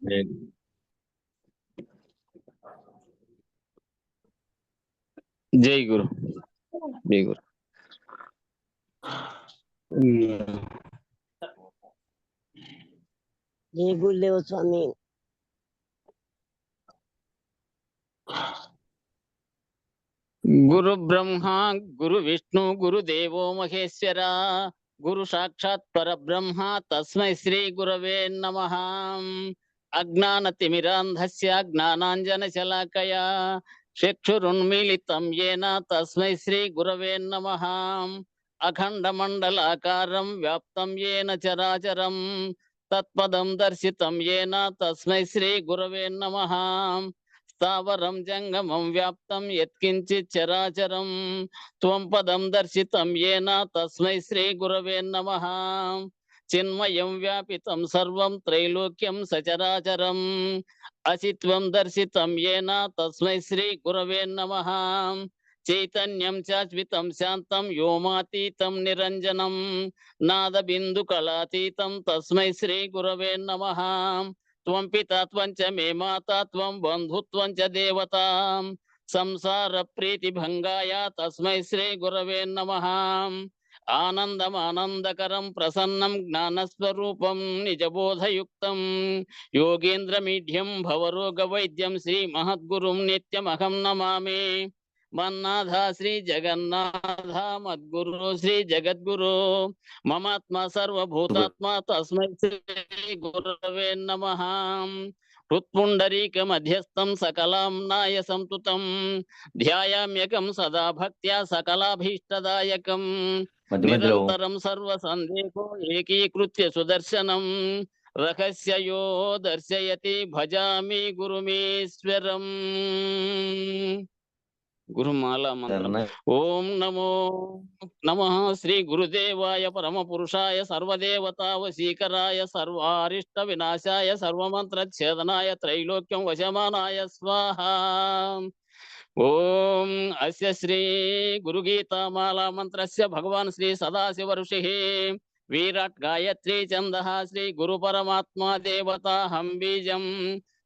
జై జై గురు. జై గురు. జై గురుదేవ స్వామి. గురు బ్రహ్మ గురు విష్ణు గురుదేవో మహేశ్వర గురు సాక్షాత్ పరబ్రహ్మ తస్మై శ్రీ గురవే నమః. అజ్ఞానతిమిరాంధస్య జ్ఞానాంజనశలాకయా చక్షురున్మీలితం యేన తస్మై శ్రీ గురవే నమః. అఖండమండలాకారం వ్యాప్తం యేన చరాచరం తత్పదం దర్శితం యేన తస్మై శ్రీ గురవే నమః. స్థావరం జంగమం వ్యాప్తం యత్కించిత్ చరాచరం త్వం పదం దర్శితం యేన తస్మై శ్రీ గురవే నమః. చిన్మయం వ్యాపితం సర్వం త్రైలోక్యం సచరాచరం అసిత్వం దర్శితం యేన తస్మై శ్రీ గురవే నమః. చైతన్యం చాచ్వితం శాంతం వ్యోమాతీతం నిరంజనం నాద బిందు కళాతీతం తస్మై శ్రీ గురవే నమః. త్వం పితా త్వం చ మే మాతా త్వం బంధుత్వం చ దేవతా సంసార ప్రీతి భంగాయ తస్మై శ్రీ గురవే నమః. ఆనందమానందకరం ప్రసన్నం జ్ఞానస్వరూపం నిజబోధయుక్తం యోగేంద్రమీఢ్యం భవరోగ వైద్యం శ్రీ మహద్గురుం నిత్యమహం నమామి. మన్నాథ శ్రీ జగన్నాథ మద్గురు శ్రీ జగద్గురు మమాత్మ సర్వభూతాత్మ తస్మై శ్రీ గురవే నమః. హృత్పుండరీక మధ్యస్థం సకలాంనాయ సంతుతం ధ్యాయామ్యకం సదా భక్త్యా సకలాభీష్టదాయకం నిరంతరం సర్వ సందేహో ఏకీకృత్య సుదర్శనం రహస్యయో దర్శయతి భజామి గురుమీశ్వరం. గురుమాల మంత్రం. ఓం నమో నమః శ్రీ గురుదేవాయ పరమ పురుషాయ సర్వదేవతా వశీకరాయ సర్వారిష్ట వినాశాయ సర్వమంత్రఛేదనాయ త్రైలోక్యం వశమానాయ స్వాహా. ఓం అస్య శ్రీ గురుగీతామాలా మంత్రస్య భగవాన్ శ్రీ సదాశివ ఋషిః విరాట్ గాయత్రీ ఛందః శ్రీ గురు పరమాత్మా దేవతాహం బీజం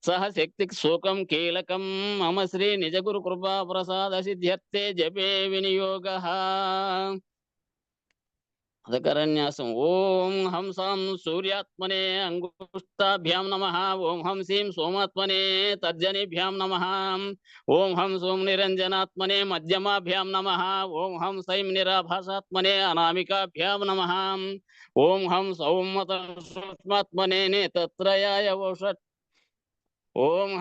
సహ శక్తి శోకం కీలకం మమ శ్రీ నిజ గురు కృపా ప్రసాద సిద్ధ్యర్థే జపే వినియోగః. అధకరన్యాసం. ఓం హంసాం సూర్యాత్మనే అంగుష్టాభ్యాం నమః. ఓం హంసీం సోమాత్మనే తర్జనిభ్యాం నమః. ఓం హం సోం నిరంజనాత్మనే మధ్యమాభ్యాం నమః. ఓం హం సైం నిరాభాసాత్మనే అనామికాభ్యాం నమః. ఓం హం సౌం సూక్ష్మాత్మనే నేత్రయాయ ఓషట్. ఓం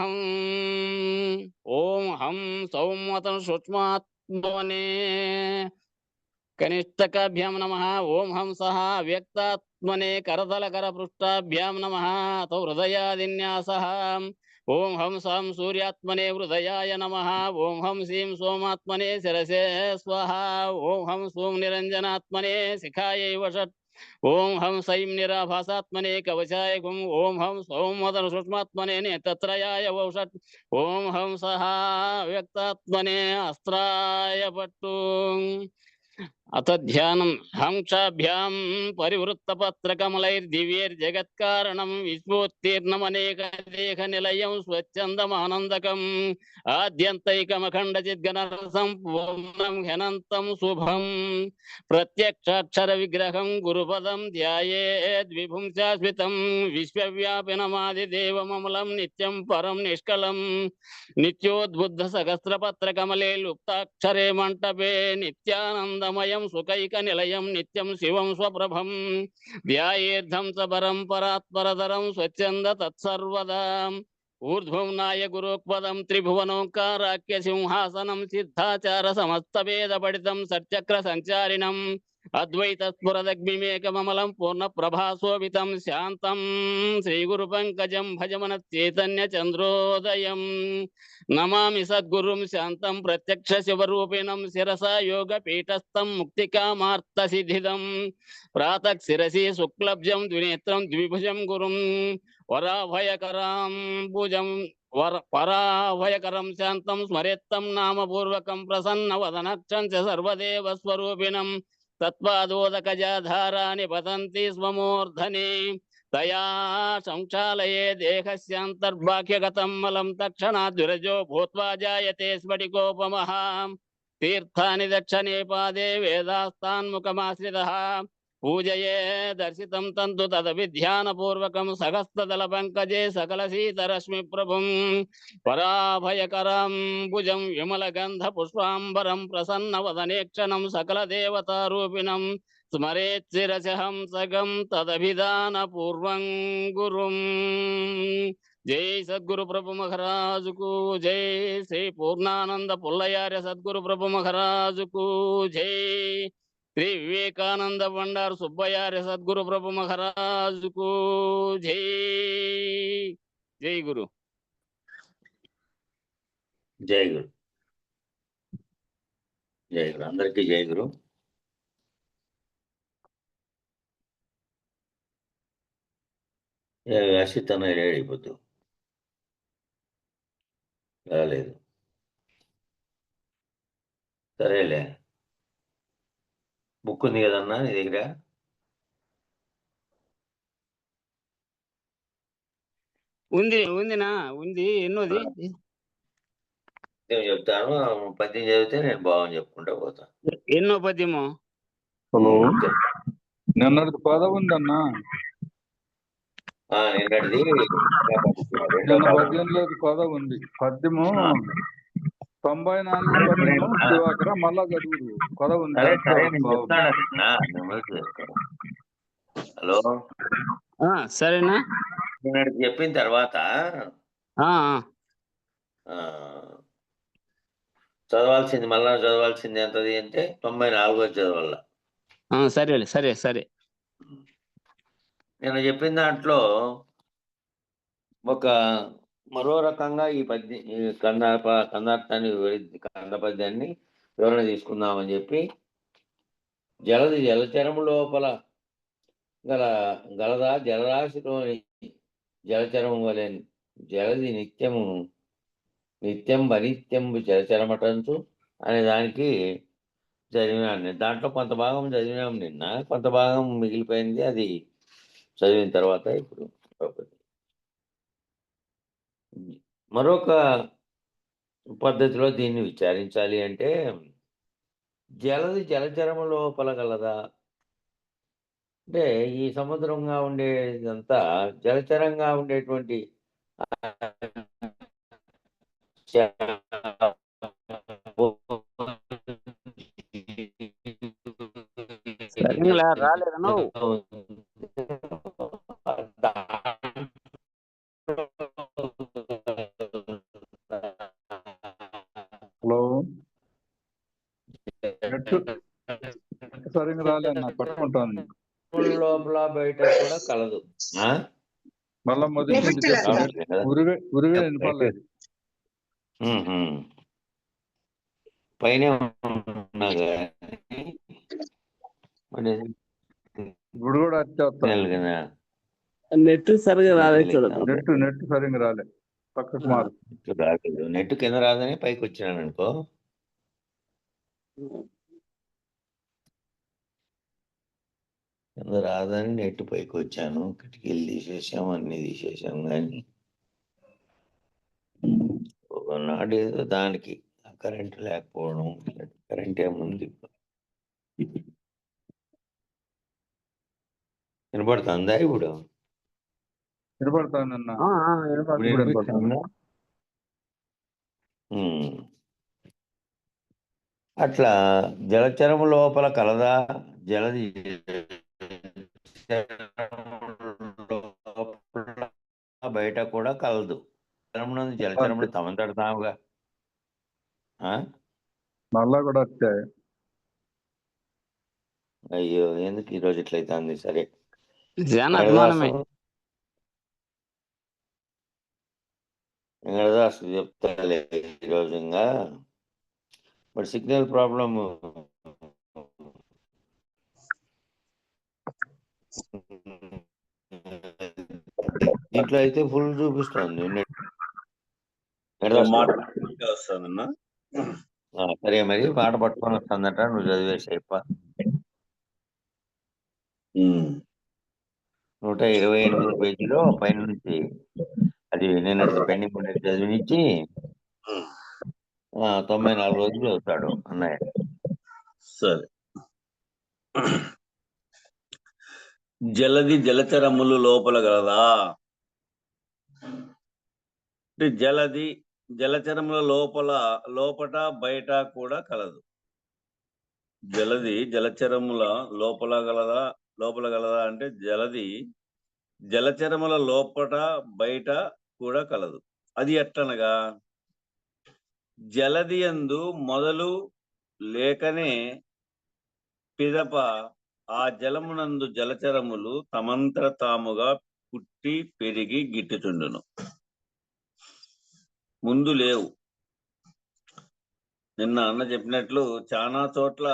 హం సౌం సూక్ష్మాత్మనే కనిష్టకాభ్యాం నమః. ఓం హం సహ వ్యక్తాత్మనే కరతలకర పృష్టాభ్యాం నమః. తౌ హృదయాదిన్యాసః. ఓం హం సాం సూర్యాత్మనే హృదయాయ నమః. ఓం హం సీం సోమాత్మనే శిరసే స్వాహా. ఓం హం సోం నిరంజనాత్మనే శిఖాయై వషట్. ఓం హం సైం నిరాభాసాత్మనే కవచాయ గుం. ఓం హం సౌం సూక్ష్మాత్మనే నేత్రయాయ వౌషట్. ఓం హం సహ వ్యక్తాత్మనే అస్త్రాయ పట్టు. అత ధ్యానం. హంక్షాభ్యాం పరివృత్త పత్ర కమలైర్దివ్యైర్జగత్కారణం విశ్వోత్తీర్ణమనేక దేహ నిలయం స్వచ్ఛందమానందకం ఆద్యంతైకమఖండ చిద్గణరసం పూర్ణం హ్యనంతం శుభం ప్రత్యక్షాక్షర విగ్రహం గురుపదం ధ్యాయేద్విభుం శాశ్వతం విశ్వవ్యాపినమాదిదేవమమలం నిత్యం పరం నిష్కలం నిత్యోద్బుద్ధ సహస్రపత్ర కమలే లుప్తాక్షరే మంటపే నిత్యానందమయం సుఖైక నిలయం నిత్యం శివం స్వప్రభం ధ్యాయేర్థం స పరంపరాత్పరతరం స్వచ్ఛంద తత్సర్వదా. ఊర్ధ్వం నాయ గురోక్పదం త్రిభువనోంకారాఖ్య సింహాసనం సిద్ధాచార సమస్త వేద పఠితం సచక్ర సంచారిణం అద్వైత స్ఫురదగ్నిమేకమమలం పూర్ణ ప్రభాశోభితం శాంతం శ్రీ గురు పంకజం భజమన చైతన్య చంద్రోదయం. నమామి సద్గురుం శాంతం ప్రత్యక్ష శివరూపిణం శిరసా యోగ పీఠస్థం ముక్తికామార్త సిద్ధిదం ప్రాతః శిరసి శుక్లబ్జం ద్వినేత్రం ద్విభుజం గురుం వరాభయకరాం భుజం పరాభయకరం శాంతం స్మరేత్తం నామపూర్వకం ప్రసన్న వదనక్షం చ సర్వదేవ స్వరూపిణం తత్పాదోదకజాధారాని పతంతి స్వమూర్ధని తయా సంక్షాళయే దేహస్యాంతర్బాహ్యగతం మలం తక్షణాద్ విరజో భూత్వా జాయతే స్ఫటికోపమః తీర్థాని దక్షిణే పాదే వేదాస్తాన్ముఖమాశ్రితః పూజయే దర్శితం తంతు తదభిధ్యానపూర్వకం సహస్రదళ పంకజే సకల సీతరశ్మి ప్రభుం పరాభయకరం భుజం విమల గంధ పుష్పాంబరం ప్రసన్న వదనేక్షణం సకల దేవతారూపిణం స్మరేత్ శిరసహం సగం తదభిధాన పూర్వం గురుం. జై సద్గురు ప్రభు మహారాజుకు జై. శ్రీ పూర్ణానంద పుల్లయార్య సద్గురు ప్రభు మహారాజుకు జై. శ్రీ వివేకానంద బండారు సుబ్బయార్య సద్గురు ప్రభు మహారాజుకు జై. జై గురు. జై గురు. జై గురు. అందరికీ జై గురు. అసిత్ అన్న అయిపోద్దు రాలేదు. సరేలే, బుక్ ఉంది కదన్నా నీ దగ్గర? ఉందినా ఉంది. ఎన్నోది నేను చెప్తాను, పద్యం చదివితే నేను బాగుని చెప్పుకుంటా పోతాను. ఎన్నో పద్యము? నిన్నటిది పదం ఉందన్నా. నిన్నటిది నిన్న పద్యం లేదు, పదం ఉంది. పద్యము 94 పద్యము దివాకర మళ్ళా చదువుదు పదం ఉంది. హలో, సరేనా? నిన్నటిది చెప్పిన తర్వాత చదవాల్సింది మళ్ళా చదవాల్సింది ఎంతది అంటే 94 చదవాల. సరే సరే సరే. నేను చెప్పిన దాంట్లో ఒక మరో రకంగా ఈ కందార్థాన్ని కంద పద్యాన్ని వివరణ తీసుకుందామని చెప్పి, జలచరము లోపల గలదా జలరాశిలోని జలచరము వలె జలది నిత్యం అనిత్యంబు జలచరమటంచు అనే దానికి చదివినాను. దాంట్లో కొంత భాగం చదివినాం నిన్న, కొంత భాగం మిగిలిపోయింది. అది చదివిన తర్వాత ఇప్పుడు మరొక పద్ధతిలో దీన్ని విచారించాలి అంటే, జలచరము లోపల గలదా అంటే ఈ సముద్రంగా ఉండేదంతా జలచరంగా ఉండేటువంటి రాలేదు నువ్వు. హలో, సరిగ్గా రాలేదన్నా, పట్టుకుంటాను. లోపల బయట కూడా కలదు. మళ్ళా మొదటి ఉరివే వినపడలేదు. పైన ఇప్పుడు కూడా వచ్చేస్తాను. నెట్ సరిగా రాలేదు. నెట్ సరిగ్గా రాలే, పక్కకు మారు. రాలేదు, నెట్ కింద రాదని పైకి వచ్చినాను అనుకో. కింద రాదని నెట్ పైకి వచ్చాను. కిటికీలు తీసేసాం, అన్ని తీసేసాం. కానీ ఒకనాడు ఏదో దానికి కరెంట్ లేకపోవడం, కరెంట్ ఏముంది. వినపడుతుందా ఇప్పుడు? వినపడతానన్నా. అట్లా జలచరము లోపల కలదా జలది బయట కూడా కలదు. జలచరములు తమంతట తాముగా మళ్ళా కూడా వచ్చాయి. అయ్యో, ఎందుకు ఈరోజు ఇట్లయితే అంది. సరే, వెంకటదాసు చెప్తాలే ఈరోజు. ఇంకా బట్ సిగ్నల్ ప్రాబ్లమ్ దీంట్లో అయితే ఫుల్ చూపిస్తుంది. సరే, మరి పాట పట్టుకొని వస్తుందట, నువ్వు చదివేసి అయిపో. నువ్వు 128 పేజీలో పైనుంచి అది నిన్నటిది పెండింగ్ ఉండేది చదివినిచ్చి 94 రోజులు చదువుతాడు అన్నయ్య. సరే. జలది జలచరములు లోపల గలదా? అంటే జలది జలచరముల లోపట బయట కూడా కలదు. జలది జలచరముల లోపల గలదా అంటే జలది జలచరముల లోపట బయట కూడా కలదు. అది ఎట్లనగా, జలది యందు మొదలు లేకనే పిదప ఆ జలమునందు జలచరములు తమంతట తాముగా పుట్టి పెరిగి గిట్టుచుండును. ముందు లేవు. నిన్న అన్న చెప్పినట్లు చాలా చోట్ల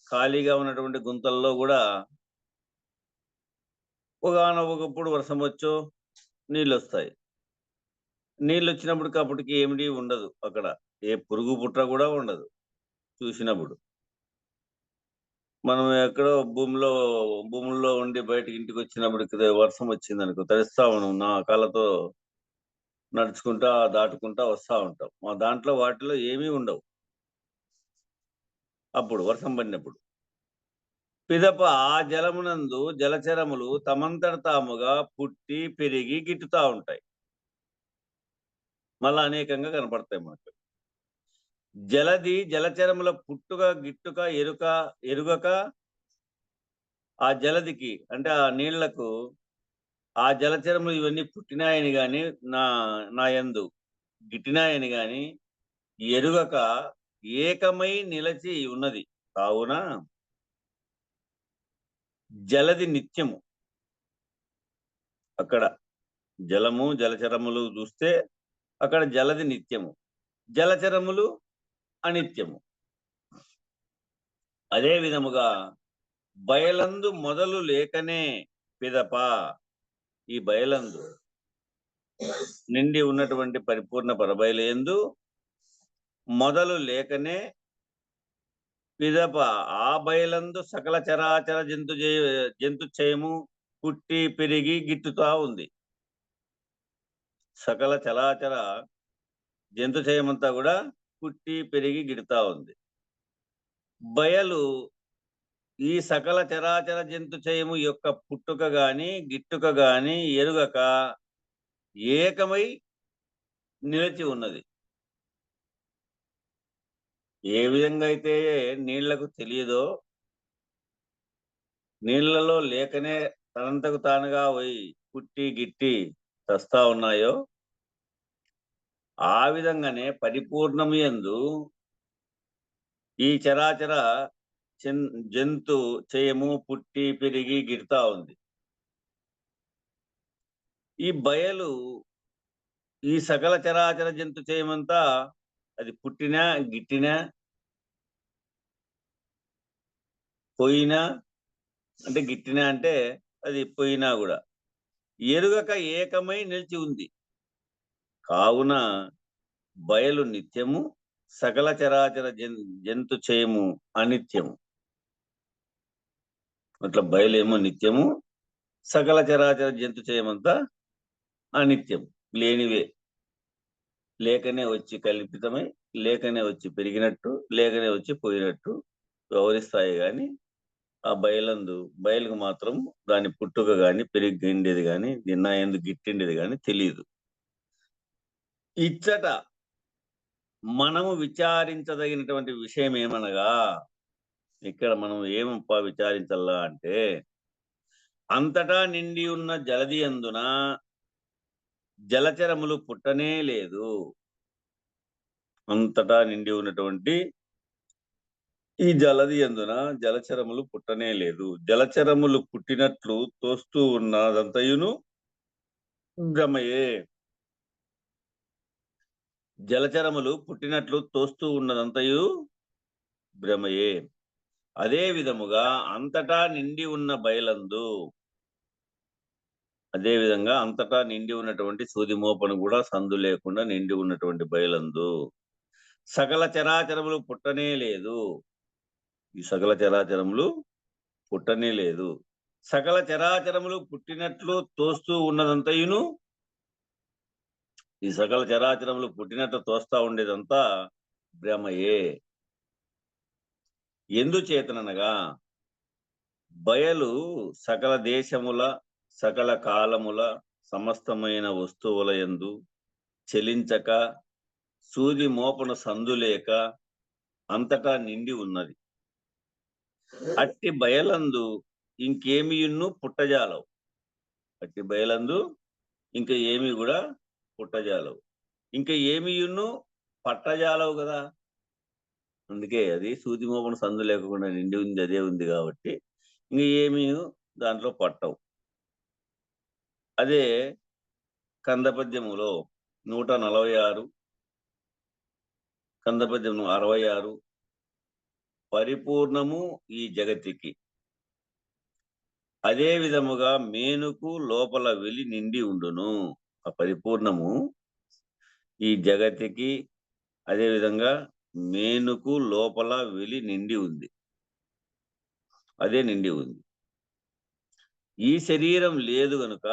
ఖాళీగా ఉన్నటువంటి గుంతల్లో కూడా ఒకనొకప్పుడు వర్షం వచ్చో నీళ్ళు వస్తాయి. నీళ్ళు వచ్చినప్పటికి అప్పటికి ఏమిటి ఉండదు, అక్కడ ఏ పురుగు పుట్ర కూడా ఉండదు. చూసినప్పుడు మనం ఎక్కడో భూముల్లో ఉండి బయటకి ఇంటికి వచ్చినప్పటికి వర్షం వచ్చింది అనుకో, తడిస్తా ఉన్నాం, నా కాళ్ళతో నడుచుకుంటా దాటుకుంటా వస్తా ఉంటాం. మా దాంట్లో వాటిలో ఏమీ ఉండవు. అప్పుడు వర్షం పడినప్పుడు పిదప ఆ జలమునందు జలచరములు తమంతట తాముగా పుట్టి పెరిగి గిట్టుతా ఉంటాయి. మళ్ళా అనేకంగా కనపడతాయి మనకు. జలది జలచరముల పుట్టుక గిట్టుక ఎరుగక ఆ జలదికి అంటే ఆ నీళ్లకు ఆ జలచరములు ఇవన్నీ పుట్టినాయని గాని నా యందు గిట్టినాయని గాని ఎరుగక ఏకమై నిలచి ఉన్నది. కావున జలది నిత్యము. అక్కడ జలము జలచరములు చూస్తే అక్కడ జలది నిత్యము, జలచరములు అనిత్యము. అదే విధముగా బయలందు మొదలు లేకనే పిదప, ఈ బయలందు నిండి ఉన్నటువంటి పరిపూర్ణ పరబయలందు మొదలు లేకనే పిదప ఆ బయలందు సకల చరాచర జంతు చేయము పుట్టి పెరిగి గిట్టుతా ఉంది. సకల చరాచర జంతు చేయమంతా కూడా పుట్టి పెరిగి గిడుతా ఉంది. బయలు ఈ సకల చరాచర జంతు చేయము యొక్క పుట్టుక గాని గిట్టుక గాని ఎరుగక ఏకమై నిలిచి ఉన్నది. ఏ విధంగా అయితే నీళ్లకు తెలియదో, నీళ్లలో లేకనే తనంతకు తానుగా పోయి పుట్టి గిట్టి చస్తా ఉన్నాయో, ఆ విధంగానే పరిపూర్ణము యందు ఈ చరాచర జంతు చేయము పుట్టి పెరిగి గిడుతా ఉంది. ఈ బయలు ఈ సకల చరాచర జంతు చేయమంతా అది పుట్టినా గిట్టినా పోయినా, అంటే గిట్టినా అంటే అది పోయినా కూడా ఎరుగక ఏకమై నిలిచి ఉంది. కావున బయలు నిత్యము, సకల చరాచర జంతు చేయము అనిత్యము. అట్లా బయలేమో నిత్యము, సకల చరాచర జంతు చేయమంతా అనిత్యం, లేనివే. లేకనే వచ్చి కల్పితమై, లేకనే వచ్చి పెరిగినట్టు, లేకనే వచ్చి పోయినట్టు వ్యవహరిస్తాయి. కానీ ఆ బయలుకు మాత్రం దాని పుట్టుక గాని పెరిగిండేది గాని నిన్న ఎందుకు గిట్టిండేది గాని తెలియదు. ఇచ్చట మనము విచారించదగినటువంటి విషయం ఏమనగా, ఇక్కడ మనం ఏమప్ప విచారించాలా అంటే, అంతటా నిండి ఉన్న జలది అందున జలచరములు పుట్టనే లేదు. అంతటా నిండి ఉన్నటువంటి ఈ జలది అందున జలచరములు పుట్టనే లేదు. జలచరములు పుట్టినట్లు తోస్తూ ఉన్నదంతయును భ్రమయే. జలచరములు పుట్టినట్లు తోస్తూ ఉన్నదంతయు భ్రమయే. అదే విధముగా అంతటా నిండి ఉన్న బయలందు, అదే విధంగా అంతటా నిండి ఉన్నటువంటి సూది మోపను కూడా సందు లేకుండా నిండి ఉన్నటువంటి బయలందు సకల చరాచరములు పుట్టనే లేదు. ఈ సకల చరాచరములు పుట్టనే లేదు. సకల చరాచరములు పుట్టినట్లు తోస్తూ ఉన్నదంతయును, ఈ సకల చరాచరములు పుట్టినట్లు తోస్తా ఉండేదంతా భ్రమయే. ఎందుచేతననగా బయలు సకల దేశముల సకల కాలముల సమస్తమైన వస్తువుల యందు చెలించక సూది మోపన సందులేక అంతటా నిండి ఉన్నది. అట్టి బయలందు ఇంకేమియున్ను పుట్టజాలవు. అట్టి బయలందు ఇంకా ఏమి కూడా పుట్టజాలవు, ఇంకా ఏమియున్ను పట్టజాలవు కదా. అందుకే అది సూది మోపన సందు లేకుండా నిండి ఉంది, అదే ఉంది కాబట్టి ఇంక ఏమీ దాంట్లో పట్టవు. అదే కందపద్యములో 146, కందపద్యం 66 పరిపూర్ణము ఈ జగతికి, అదే విధముగా మేనుకు లోపల వెలి నిండి ఉండును. ఆ పరిపూర్ణము ఈ జగతికి అదే విధంగా మేనుకు లోపల వెలి నిండి ఉంది, అదే నిండి ఉంది. ఈ శరీరం లేదు గనుక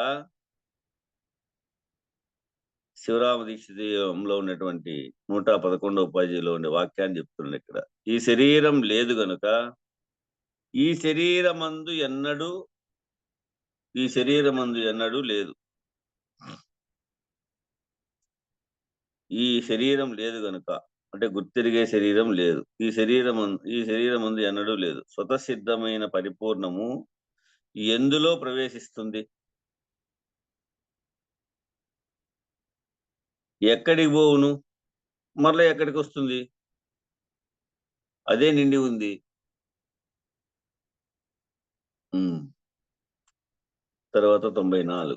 శివరామ దీక్షితంలో ఉన్నటువంటి 111వ పేజీలో ఉండే వాక్యాన్ని చెప్తున్నాడు ఇక్కడ. ఈ శరీరం లేదు గనుక ఈ శరీరమందు ఎన్నడూ లేదు. ఈ శరీరం లేదు గనుక అంటే గుర్తిరిగే శరీరం లేదు. ఈ శరీరమందు ఎన్నడూ లేదు. స్వతసిద్ధమైన పరిపూర్ణము ఎందులో ప్రవేశిస్తుంది? ఎక్కడికి పోవును? మరలా ఎక్కడికి వస్తుంది? అదే నిండి ఉంది. తర్వాత 94.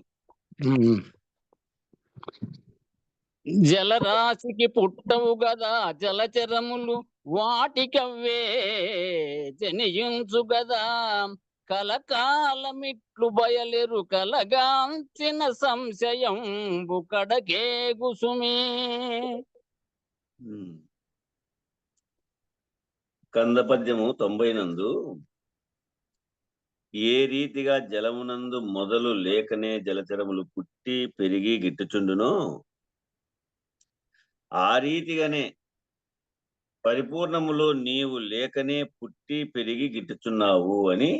జలరాశికి పుట్టవు గదా జలచరములు, వాటికవ్వే జనియుంచు గదా. కలకాలమిట్లు బయలెరు కలగాంచిన సంశయం బుకడకే గుసుమే. కందపద్యము 90 నందు ఏ రీతిగా జలమునందు మొదలు లేకనే జలచరములు పుట్టి పెరిగి గిట్టుచుండునో ఆ రీతిగానే పరిపూర్ణములో నీవు లేకనే పుట్టి పెరిగి గిట్టుచున్నావు అని.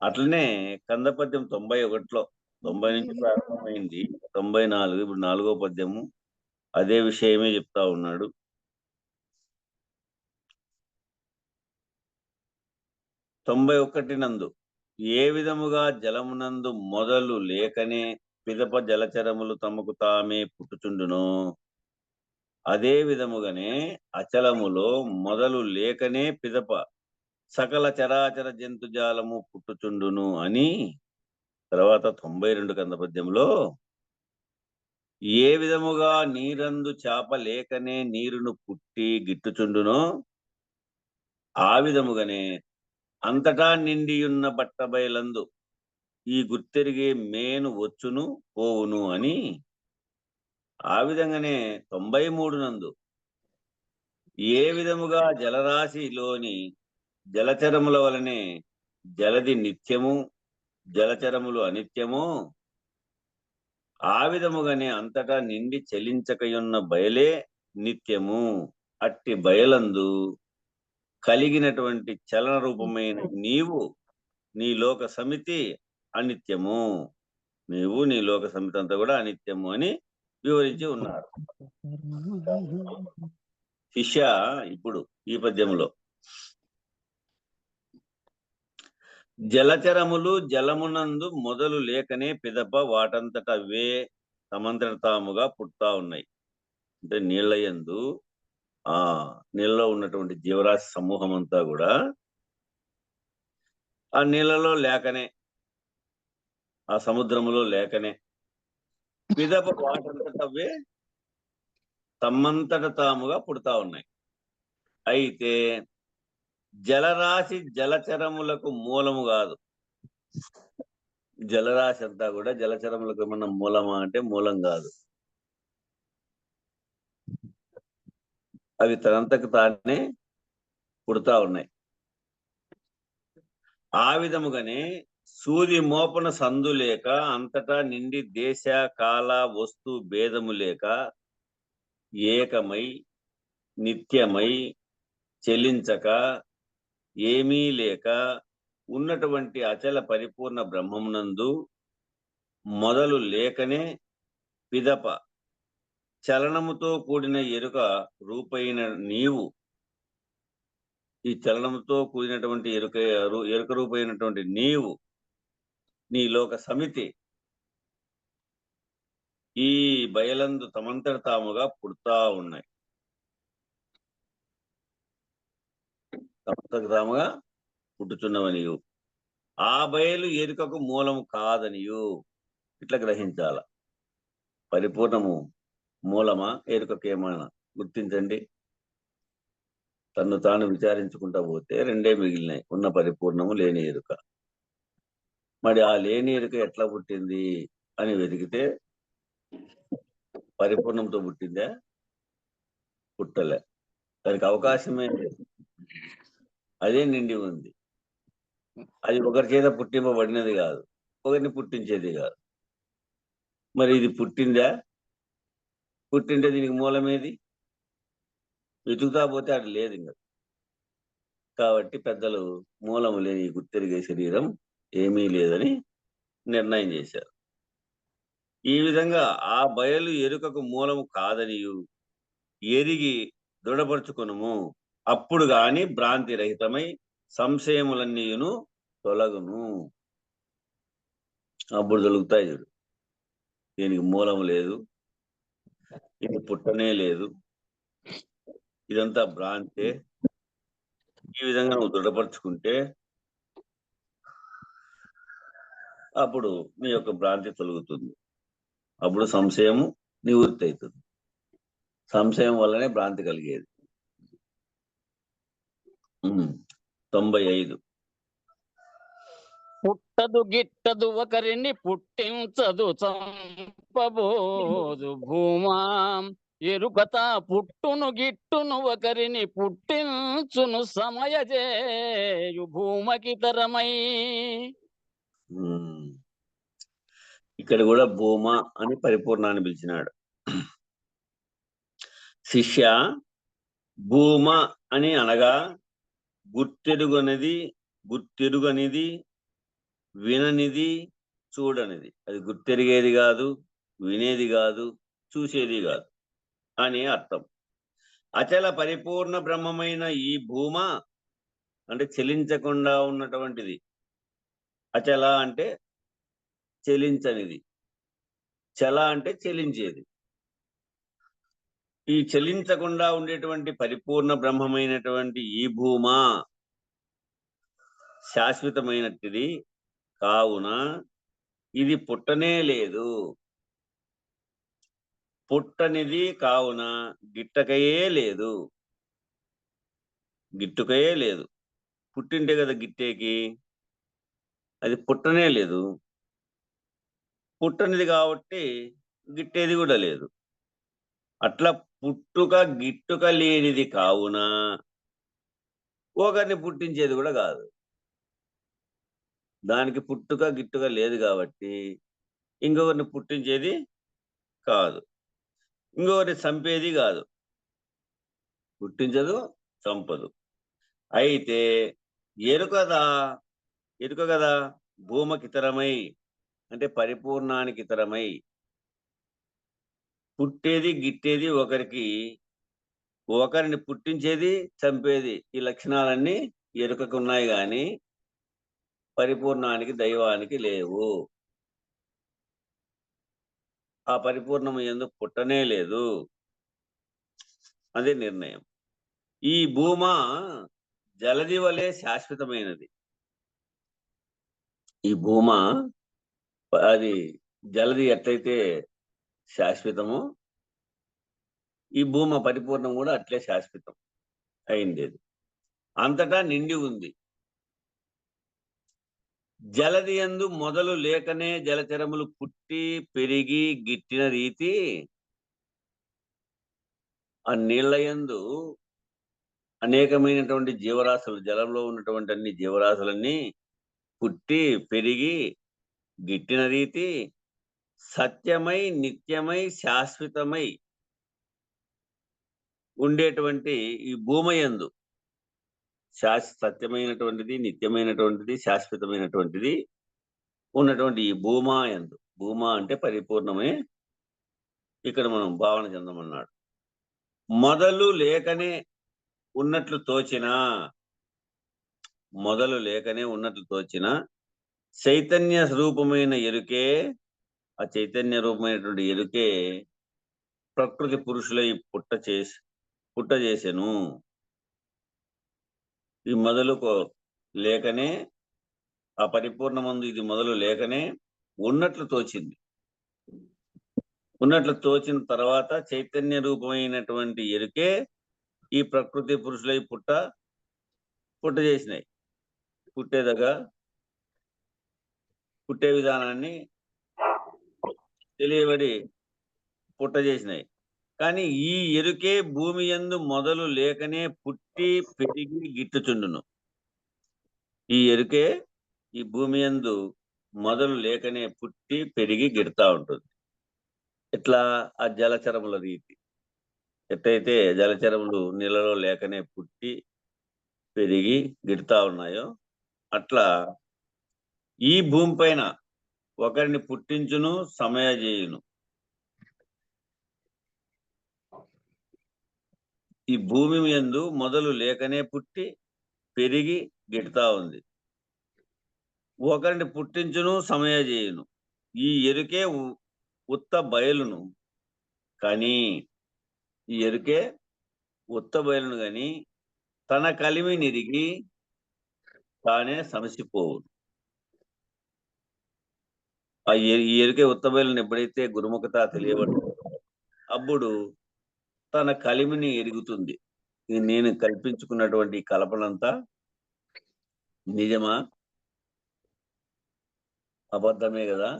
అట్లనే కందపద్యం 91లో 90 నుంచి ప్రారంభమైంది, 94 ఇప్పుడు 4వ పద్యము అదే విషయమే చెప్తా ఉన్నాడు. 91 నందు ఏ విధముగా జలమునందు మొదలు లేకనే పిదప జలచరములు తమకు తామే పుట్టుచుండునో అదే విధముగానే అచలములో మొదలు లేకనే పిదప సకల చరాచర జంతుజాలము పుట్టుచుండును అని. తర్వాత 92 కందపద్యంలో ఏ విధముగా నీరందు చేప లేకనే నీరును పుట్టి గిట్టుచుండునో ఆ విధముగానే అంతటా నిండియున్న బట్టబయలందు ఈ గుర్తెరిగే మేను వచ్చును పోవును అని. ఆ విధంగానే 93 నందు ఏ విధముగా జలరాశిలోని జలచరముల వలనే జలది నిత్యము జలచరములు అనిత్యము ఆ విధముగానే అంతటా నిండి చెలించకయున్న బయలే నిత్యము. అట్టి బయలందు కలిగినటువంటి చలన రూపమైన నీవు నీ లోక సమితి అనిత్యము. నీవు నీ లోక సమితి అంతా కూడా అనిత్యము అని వివరించి ఉన్నారు శిష్య. ఇప్పుడు ఈ పద్యములో జలచరములు జలమునందు మొదలు లేకనే పిదప వాటంతట అవే తమంతట తాముగా పుడతా ఉన్నాయి. అంటే నీళ్లయందు నీళ్ళలో ఉన్నటువంటి జీవరాశి సమూహం అంతా కూడా ఆ నీళ్ళలో లేకనే, ఆ సముద్రములో లేకనే పిదప వాటంతట అవే తమ్మంతట తాముగా పుడతా ఉన్నాయి. అయితే జలరాశి జలచరములకు మూలము కాదు. జలరాశి అంతా కూడా జలచరములకు ఏమన్నా మూలమా అంటే మూలం కాదు. అవి తనంతకు తానే పుడతా ఉన్నాయి. ఆ విధముగానే సూది మోపన సందు లేక అంతటా నిండి దేశ కాల వస్తు భేదము లేక ఏకమై నిత్యమై చెలించక ఏమీ లేక ఉన్నటువంటి అచల పరిపూర్ణ బ్రహ్మమునందు మొదలు లేకనే పిదప చలనముతో కూడిన ఎరుక రూపైన నీవు, ఈ చలనముతో కూడినటువంటి ఎరుక రూపైనటువంటి నీవు, నీ లోక సమితి ఈ బయలందు తమంతట తాముగా పుడతా ఉన్నాయి. తమంతట తాముగా పుట్టుచున్నవనియు ఆ బయలు ఎరుకకు మూలము కాదనియు ఇట్లా గ్రహించాల. పరిపూర్ణము మూలమా ఎరుకకేమైనా గుర్తించండి. తన్ను తాను విచారించుకుంటా పోతే రెండే మిగిలినాయి, ఉన్న పరిపూర్ణము లేని ఎరుక. మరి ఆ లేని ఎరుక ఎట్లా పుట్టింది అని వెతికితే పరిపూర్ణంతో పుట్టిందా? పుట్టలే, దానికి అవకాశమే లేదు. అదే నిండి ఉంది. అది ఒకరి చేత పుట్టింపబడినది కాదు, ఒకరిని పుట్టించేది కాదు. మరి ఇది పుట్టిందా? పుట్టింటే దీనికి మూలమేది? వెతుకుతా పోతే అది లేదు ఇంకా. కాబట్టి పెద్దలు మూలము లేని గుర్తెరిగే శరీరం ఏమీ లేదని నిర్ణయం చేశారు. ఈ విధంగా ఆ బయలు ఎరుకకు మూలము కాదనియు ఎరిగి దృఢపరుచుకునుము, అప్పుడు గాని భ్రాంతి రహితమై సంశయములన్నీయును తొలగును. అప్పుడు తొలుగుతాయి చూడు. దీనికి మూలము లేదు, ఇది పుట్టనే లేదు, ఇదంతా భ్రాంతే. ఈ విధంగా నువ్వు దృఢపరుచుకుంటే అప్పుడు నీ యొక్క భ్రాంతి తొలగుతుంది. అప్పుడు సంశయము నివృత్తి అవుతుంది. సంశయం వల్లనే భ్రాంతి కలిగేది. 95. పుట్టదు గిట్టదు ఒకరిని పుట్టించదు చంపబోదు భూమా, ఎరుకత పుట్టును గిట్టును ఒకరిని పుట్టించును సమయజేయు భూమకితరమై. ఇక్కడ కూడా భూమ అని పరిపూర్ణాన్ని పిలిచినాడు. శిష్య, భూమ అని అనగా గుర్తెరుగనిది, విననిది, చూడనిది. అది గుర్తెరిగేది కాదు, వినేది కాదు, చూసేది కాదు అని అర్థం. అచల పరిపూర్ణ బ్రహ్మమైన ఈ భూమ అంటే చెలించకుండా ఉన్నటువంటిది. అచల అంటే చెలించనిది, చల అంటే చెలించేది. ఈ చెలించకుండా ఉండేటువంటి పరిపూర్ణ బ్రహ్మమైనటువంటి ఈ భూమ శాశ్వతమైనటిది కావున ఇది పుట్టనే లేదు. పుట్టనిది కావున గిట్టకయే లేదు. గిట్టుకయే లేదు. పుట్టింటే కదా గిట్టేకి. అది పుట్టనే లేదు. పుట్టనిది కాబట్టి గిట్టేది కూడా లేదు. అట్లా పుట్టుక గిట్టుక లేనిది కావున ఒకరిని పుట్టించేది కూడా కాదు. దానికి పుట్టుక గిట్టుక లేదు కాబట్టి ఇంకొకరిని పుట్టించేది కాదు, ఇంకొకరిని చంపేది కాదు. పుట్టించదు, చంపదు. అయితే ఎరుక కదా భూమకితరమై అంటే పరిపూర్ణానికి ఇతరమై పుట్టేది గిట్టేది ఒకరిని పుట్టించేది, చంపేది. ఈ లక్షణాలన్నీ ఎరుకకు ఉన్నాయి కానీ పరిపూర్ణానికి దైవానికి లేవు. ఆ పరిపూర్ణము యందు పుట్టనే లేదు. అదే నిర్ణయం. ఈ భూమ జలది వలె శాశ్వతమైనది. ఈ భూమ అది జలది ఎట్లయితే శాశ్వతమో ఈ భూమ పరిపూర్ణం కూడా అట్లే శాశ్వతం అయింది. అంతటా నిండి ఉంది. జలది యందు మొదలు లేకనే జలచరములు పుట్టి పెరిగి గిట్టిన రీతి ఆ నీళ్ల యందు అనేకమైనటువంటి జీవరాశులు, జలంలో ఉన్నటువంటి అన్ని జీవరాశులన్నీ పుట్టి పెరిగి గిట్టిన రీతి సత్యమై నిత్యమై శాశ్వతమై ఉండేటువంటి ఈ భూమయందు సత్యమైనటువంటిది, నిత్యమైనటువంటిది, శాశ్వతమైనటువంటిది ఉన్నటువంటి ఈ భూమాయందు, భూమా అంటే పరిపూర్ణమే, ఇక్కడ మనం భావన చెందమన్నాడు. మొదలు లేకనే ఉన్నట్లు తోచినా, మొదలు లేకనే ఉన్నట్లు తోచిన చైతన్య రూపమైన ఎరుకే, ఆ చైతన్య రూపమైనటువంటి ఎరుకే ప్రకృతి పురుషులై పుట్ట చేసెను. ఈ మొదలు లేకనే, ఆ పరిపూర్ణమందు ఇది మొదలు లేకనే ఉన్నట్లు తోచింది. ఉన్నట్లు తోచిన తర్వాత చైతన్య రూపమైనటువంటి ఎరుకే ఈ ప్రకృతి పురుషులై పుట్ట చేసినాయి. పుట్టే విధానాన్ని తెలియబడి పుట్ట చేసినాయి. కానీ ఈ ఎరుకే భూమి యందు మొదలు లేకనే పుట్టి పెరిగి గిట్టుచుండును. ఈ ఎరుకే ఈ భూమి యందు మొదలు లేకనే పుట్టి పెరిగి గిడతా ఉంటుంది. ఇట్లా ఆ జలచరముల రీతి, ఎట్లయితే జలచరములు నీళ్ళలో లేకనే పుట్టి పెరిగి గిడతా ఉన్నాయో, అట్లా ఈ భూమి పైన ఒకరిని పుట్టించును, సమయజేయును. ఈ భూమి యందు మొదలు లేకనే పుట్టి పెరిగి గిడతా ఉంది. ఒకరిని పుట్టించును, సమయజేయును. ఈ ఎరుకే ఉత్త బయలును కానీ, ఈ ఎరుకే ఉత్త బయలును గాని తన కలిమి నిరిగి తానే సమసిపోవును. ఈ ఎరుకే ఉత్త బయలును ఎప్పుడైతే గురుముఖత తెలియబడుతుందో అప్పుడు తన కలిమిని ఎరుగుతుంది. ఇది నేను కల్పించుకున్నటువంటి కల్పనంతా నిజమా, అబద్ధమే కదా,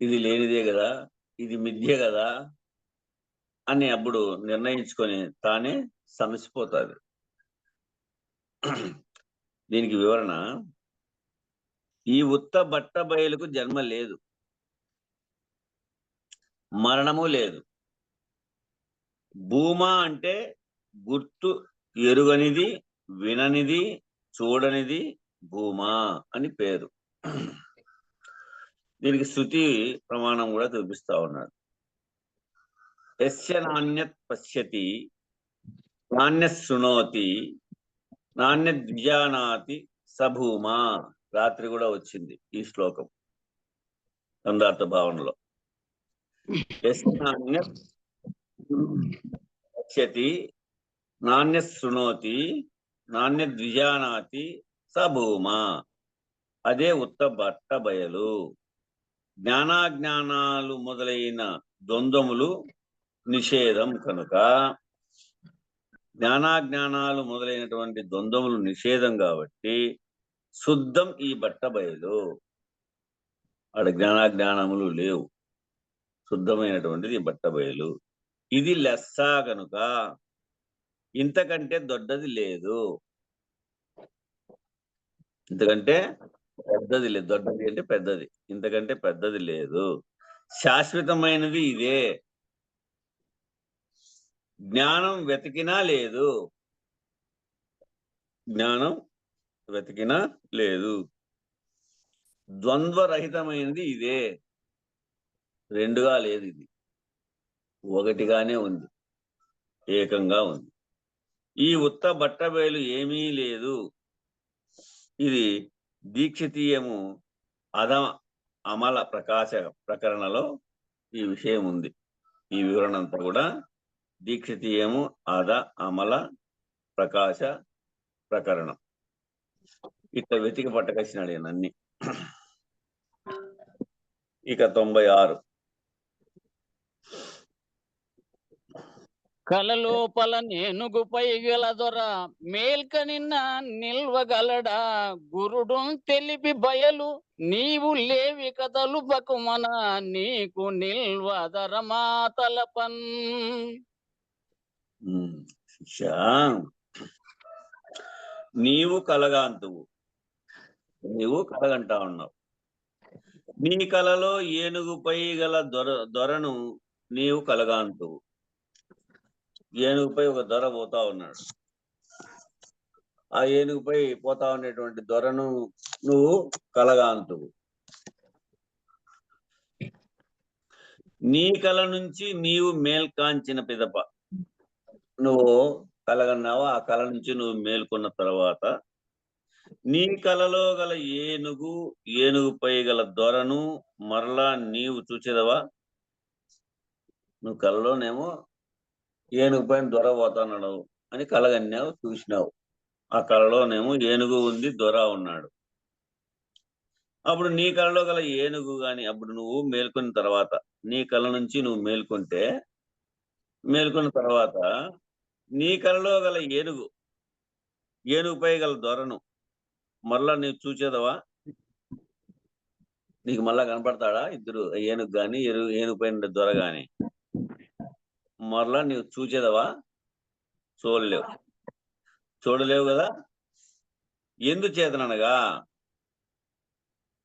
ఇది లేనిదే కదా, ఇది మిథ్య కదా అని అప్పుడు నిర్ణయించుకొని తానే సమసిపోతాది. దీనికి వివరణ, ఈ ఉత్త బట్ట బయలుకు జన్మ లేదు, మరణము లేదు. భూమా అంటే గుర్తు ఎరుగనిది, విననిది, చూడనిది భూమా అని పేరు. దీనికి శృతి ప్రమాణం కూడా చూపిస్తా ఉన్నాడు. యస్య నాణ్యత్ పశ్యతి నాణ్యత్ శృణోతి నాణ్యత్ విజానాతి సభూమా. రాత్రి కూడా వచ్చింది ఈ శ్లోకం అందార్థ భావనలో. యస్య నాణ్యత్ పశ్యతి నాణ్యత్ శృణోతి నాణ్యత్ విజానాతి సభూమా. అదే ఉత్త బట్ట బయలు. జ్ఞానాజ్ఞానాలు మొదలైన ద్వంద్వములు నిషేధం కనుక, జ్ఞానాజ్ఞానాలు మొదలైనటువంటి ద్వంద్వములు నిషేధం కాబట్టి శుద్ధం ఈ బట్ట బయలు. ఆడ జ్ఞానాజ్ఞానములు లేవు, శుద్ధమైనటువంటిది ఈ బట్ట బయలు. ఇది లెస్స కనుక ఇంతకంటే దొడ్డది లేదు, ఇంతకంటే పెద్దది లేదు. దొడ్డది అంటే పెద్దది, ఇంతకంటే పెద్దది లేదు. శాశ్వతమైనది ఇదే. జ్ఞానం వెతికినా లేదు, జ్ఞానం వెతికినా లేదు. ద్వంద్వరహితమైనది ఇదే. రెండుగా లేదు, ఇది ఒకటిగానే ఉంది, ఏకంగా ఉంది. ఈ ఉత్త బట్టబయలు ఏమీ లేదు. ఇది దీక్షితీయము అమల ప్రకాశ ప్రకరణలో ఈ విషయం ఉంది. ఈ వివరణ అంతా కూడా దీక్షితీయము అమల ప్రకాశ ప్రకరణం. ఇట్లా వెతికి పట్టకొచ్చినాడు ఈయనన్ని. ఇక 96. కలలోపల నేనుగుపై గల దొర మేల్క నిన్న నిల్వగలడా గురుడు తెలిపి బయలు నీవు లేవి కథలు బకుమన నీకు నిల్వదరమా తలపన్. శిక్ష నీవు కలగాంతువు, నీవు కలగంటా ఉన్నావు. నీ కలలో ఏనుగుపై గల దొరను నీవు కలగాంతువు. ఏనుగుపై ఒక దొర పోతా ఉన్నాడు. ఆ ఏనుగుపై పోతా ఉండేటువంటి దొరను నువ్వు కలగాంతువు. నీ కల నుంచి నీవు మేల్కాంచిన పిదప, నువ్వు కలగన్నావా, ఆ కళ నుంచి నువ్వు మేల్కొన్న తర్వాత నీ కలలో గల ఏనుగుపై గల దొరను మరలా నీవు చూచేదవా. నువ్వు కలలోనేమో ఏనుగుపైన దొర పోతాన్నాడు అని కలగన్నావు, చూసినావు. ఆ కళలోనేమో ఏనుగు ఉంది, దొర ఉన్నాడు. అప్పుడు నీ కళలో గల ఏనుగు గాని, అప్పుడు నువ్వు మేల్కొన్న తర్వాత, నీ కళ నుంచి నువ్వు మేల్కొన్న తర్వాత నీ కళలో గల ఏనుగుపై గల దొరను మరలా నీవు చూచేదవా. నీకు మళ్ళా కనపడతాడా ఇద్దరు, ఏనుగు గాని ఏనుగుపైన దొర గాని? మరలా నీవు చూచేదవా? చూడలేవు కదా. ఎందుచేతనగా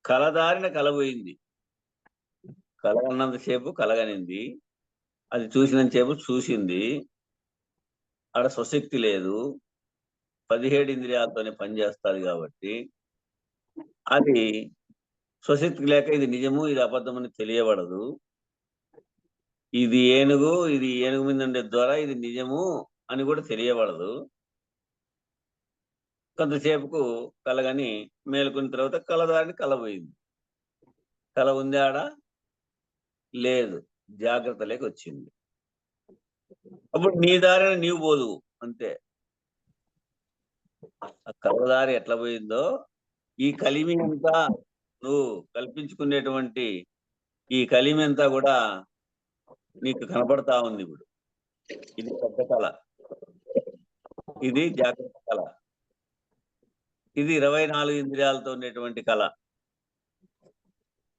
కలదారిన కలబోయింది. కలగన్నంతసేపు కలగనింది, అది చూసినంతసేపు చూసింది. ఆడ స్వశక్తి లేదు, 17 ఇంద్రియాలతోనే పనిచేస్తుంది కాబట్టి అది స్వశక్తి లేక ఇది నిజము ఇది అబద్ధమని తెలియబడదు. ఇది ఏనుగు మీద ఉండే దొర ఇది నిజము అని కూడా తెలియబడదు. కొంతసేపుకు కలగని మేలుకున్న తర్వాత కలదారిని కలబోయింది. కల ఉంది ఆడ లేదు, జాగ్రత్త లేక వచ్చింది. అప్పుడు నీ దారిని నీవు పోదువు అంతే. ఆ కలదారి ఎట్లా పోయిందో ఈ కలిమి అంతా, నువ్వు కల్పించుకునేటువంటి ఈ కలిమి అంతా కూడా నీకు కనపడతా ఉంది. ఇప్పుడు ఇది పెద్ద కళ, ఇది జాగ్రత్త కళ, ఇది 24 ఇంద్రియాలతో ఉండేటువంటి కళ.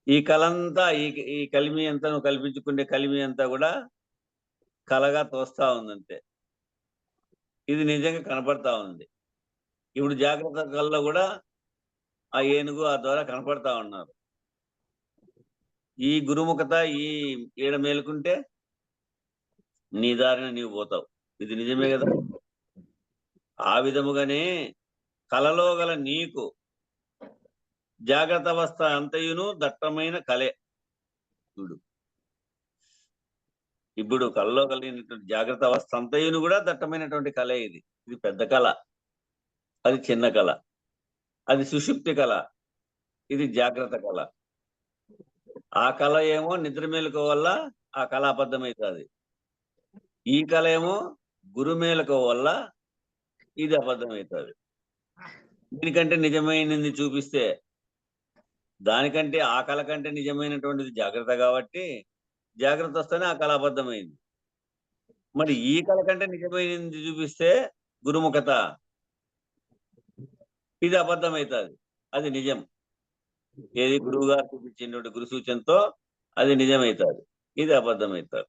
ఈ కళ అంతా ఈ కలిమి అంతా, నువ్వు కల్పించుకునే కలిమి అంతా కూడా కళగా తోస్తా ఉందంతే. ఇది నిజంగా కనపడతా ఉంది. ఇప్పుడు జాగ్రత్త కళలో కూడా ఆ ఏనుగు ఆ ద్వారా కనపడతా ఉన్నారు. ఈ గురుముఖత ఈ ఈడ మేలుకుంటే నీ దారిన నీవు పోతావు. ఇది నిజమే కదా. ఆ విధముగానే కలలో గల నీకు జాగ్రత్త అవస్థ అంతయును దట్టమైన కలే. చూడు, ఇప్పుడు కలలో కలిగినటువంటి జాగ్రత్త అవస్థ అంతయును కూడా దట్టమైనటువంటి కలే. ఇది పెద్ద కళ, అది చిన్న కళ. అది సుషుప్తి కళ, ఇది జాగ్రత్త కళ. ఆ కళ ఏమో నిద్ర మేలుకో వల్ల ఆ కళ అబద్ధమవుతుంది. ఈ కళ ఏమో గురు మేలుకో వల్ల ఇది అబద్ధమవుతుంది. దీనికంటే నిజమైనది చూపిస్తే, దానికంటే ఆ కళ కంటే నిజమైనటువంటిది జాగ్రత్త కాబట్టి జాగ్రత్త వస్తేనే ఆ కళ అబద్ధమైంది. మరి ఈ కళ కంటే నిజమైనది చూపిస్తే గురుముఖత, ఇది అబద్ధమవుతుంది, అది నిజం. ఏది గురువు గారు చూపించినటువంటి గురు సూచనతో అది నిజమవుతుంది, ఇది అబద్ధమవుతుంది.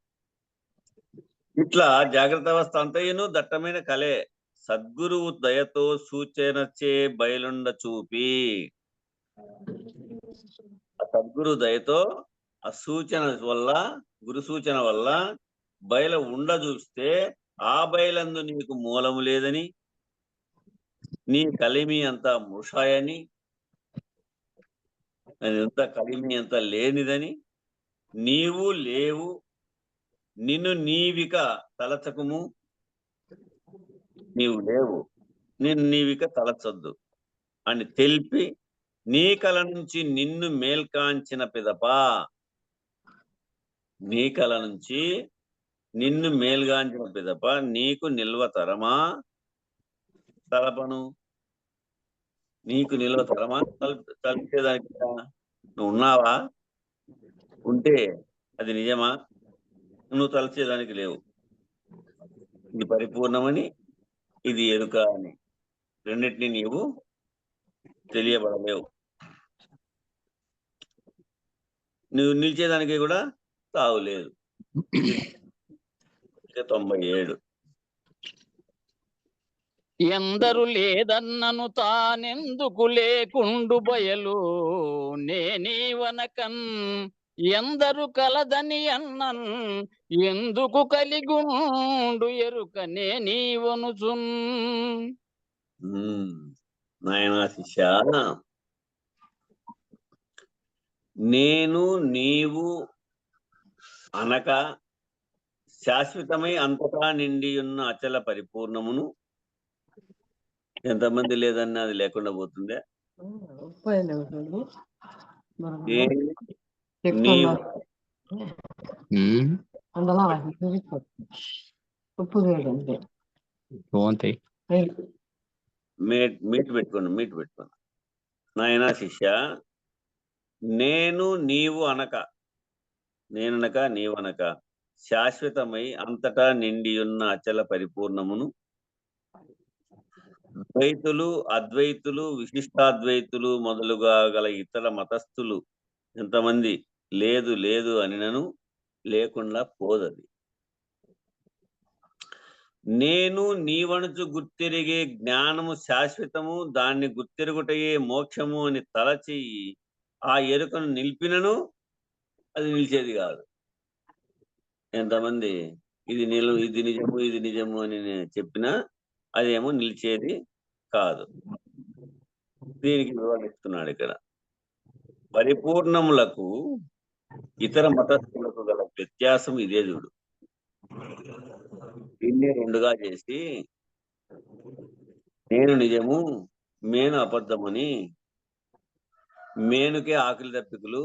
ఇట్లా జాగ్రత్త అవస్థ అంతయును దట్టమైన కలే. సద్గురువు దయతో సూచనచే బయలుండ చూపి, సద్గురు దయతో ఆ సూచన వల్ల, గురు సూచన వల్ల బయలు ఉండ చూస్తే ఆ బయలందు నీకు మూలము లేదని, నీ కలిమి అంతా ముషాయని, అదంతా కలిమి అంతా లేనిదని, నీవు లేవు, నిన్ను నీవిక తలచకుము, నీవు లేవు, నిన్ను నీవిక తలచొద్దు అని తెలిపి నీ కల నుంచి నిన్ను మేల్కాంచిన పిదప, నీ కల నుంచి నిన్ను మేల్గాంచిన పిదప నీకు నిల్వ తరమా తలపను, నీకు నిల్వ తరమా తలిపేదానికి నువ్వు ఉన్నావా? ఉంటే అది నిజమా? నువ్వు తలచేదానికి లేవు. ఇది పరిపూర్ణమని, ఇది ఎరుక అని రెండింటినీ నీవు తెలియబడలేవు. నువ్వు నిలిచేదానికి కూడా తావులేదు. 97 ఎందరు లేదన్నను తానెందుకు లేకుండు బయలు నేనీవనకన్ ఎందరు కలదని అన్నన్ ఎందుకు కలిగుండు ఎరుక నేనీవనుచున్. నాయనా శిష్య, నేను నీవు అనక శాశ్వతమై అంతటా నిండి ఉన్న అచల పరిపూర్ణమును. ఎంతమంది లేదన్నా అది లేకుండా పోతుందే. నేను నీవు మీట్ పెట్టుకోండి. నాయనా శిష్య, నేను నీవు అనక నేననక నీవనక శాశ్వతమై అంతటా నిండి ఉన్న అచల పరిపూర్ణమును ద్వైతులు, అద్వైతులు, విశిష్టాద్వైతులు మొదలుగా గల ఇతర మతస్థులు ఎంతమంది లేదు లేదు అనినను లేకుండా పోదది. నేను నీవనుచు గుర్తెరిగే జ్ఞానము శాశ్వతము, దాన్ని గుర్తెరుగుటయే మోక్షము అని తలచి ఆ ఎరుకను నిలిపినను అది నిలిచేది కాదు. ఎంతమంది ఇది నిజము అని చెప్పినా అదేమో నిలిచేది కాదు. దీనికి వివరిస్తున్నాడు ఇక్కడ. పరిపూర్ణములకు ఇతర మతస్థులకు గల వ్యత్యాసం ఇదే చూడు. దీన్ని రెండుగా చేసి నేను నిజము, మేను అబద్ధమని, మేనుకే ఆకలి దప్పికలు,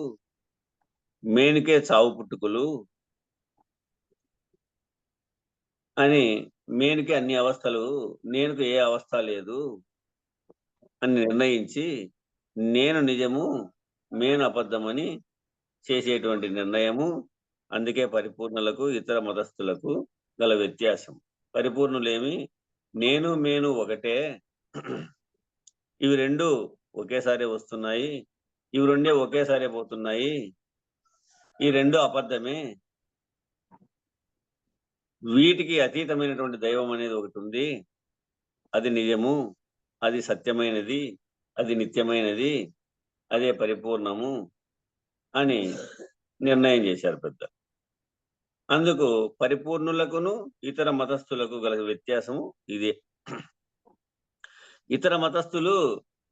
మేనుకే చావు పుట్టుకలు అని, మేనుకే అన్ని అవస్థలు, నేనుకు ఏ అవస్థ లేదు అని నిర్ణయించి నేను నిజము, మేను అబద్ధమని చేసేటువంటి నిర్ణయము. అందుకే పరిపూర్ణులకు ఇతర మతస్థులకు గల వ్యత్యాసం. పరిపూర్ణులేమి నేను మేను ఒకటే, ఇవి రెండు ఒకేసారి వస్తున్నాయి, ఇవి రెండే ఒకేసారి పోతున్నాయి, ఈ రెండు అబద్ధమే, వీటికి అతీతమైనటువంటి దైవం అనేది ఒకటి ఉంది, అది నిజము, అది సత్యమైనది, అది నిత్యమైనది, అదే పరిపూర్ణము అని నిర్ణయం చేశారు పెద్ద. అందుకు పరిపూర్ణులకును ఇతర మతస్థులకు గల వ్యత్యాసము ఇదే. ఇతర మతస్థులు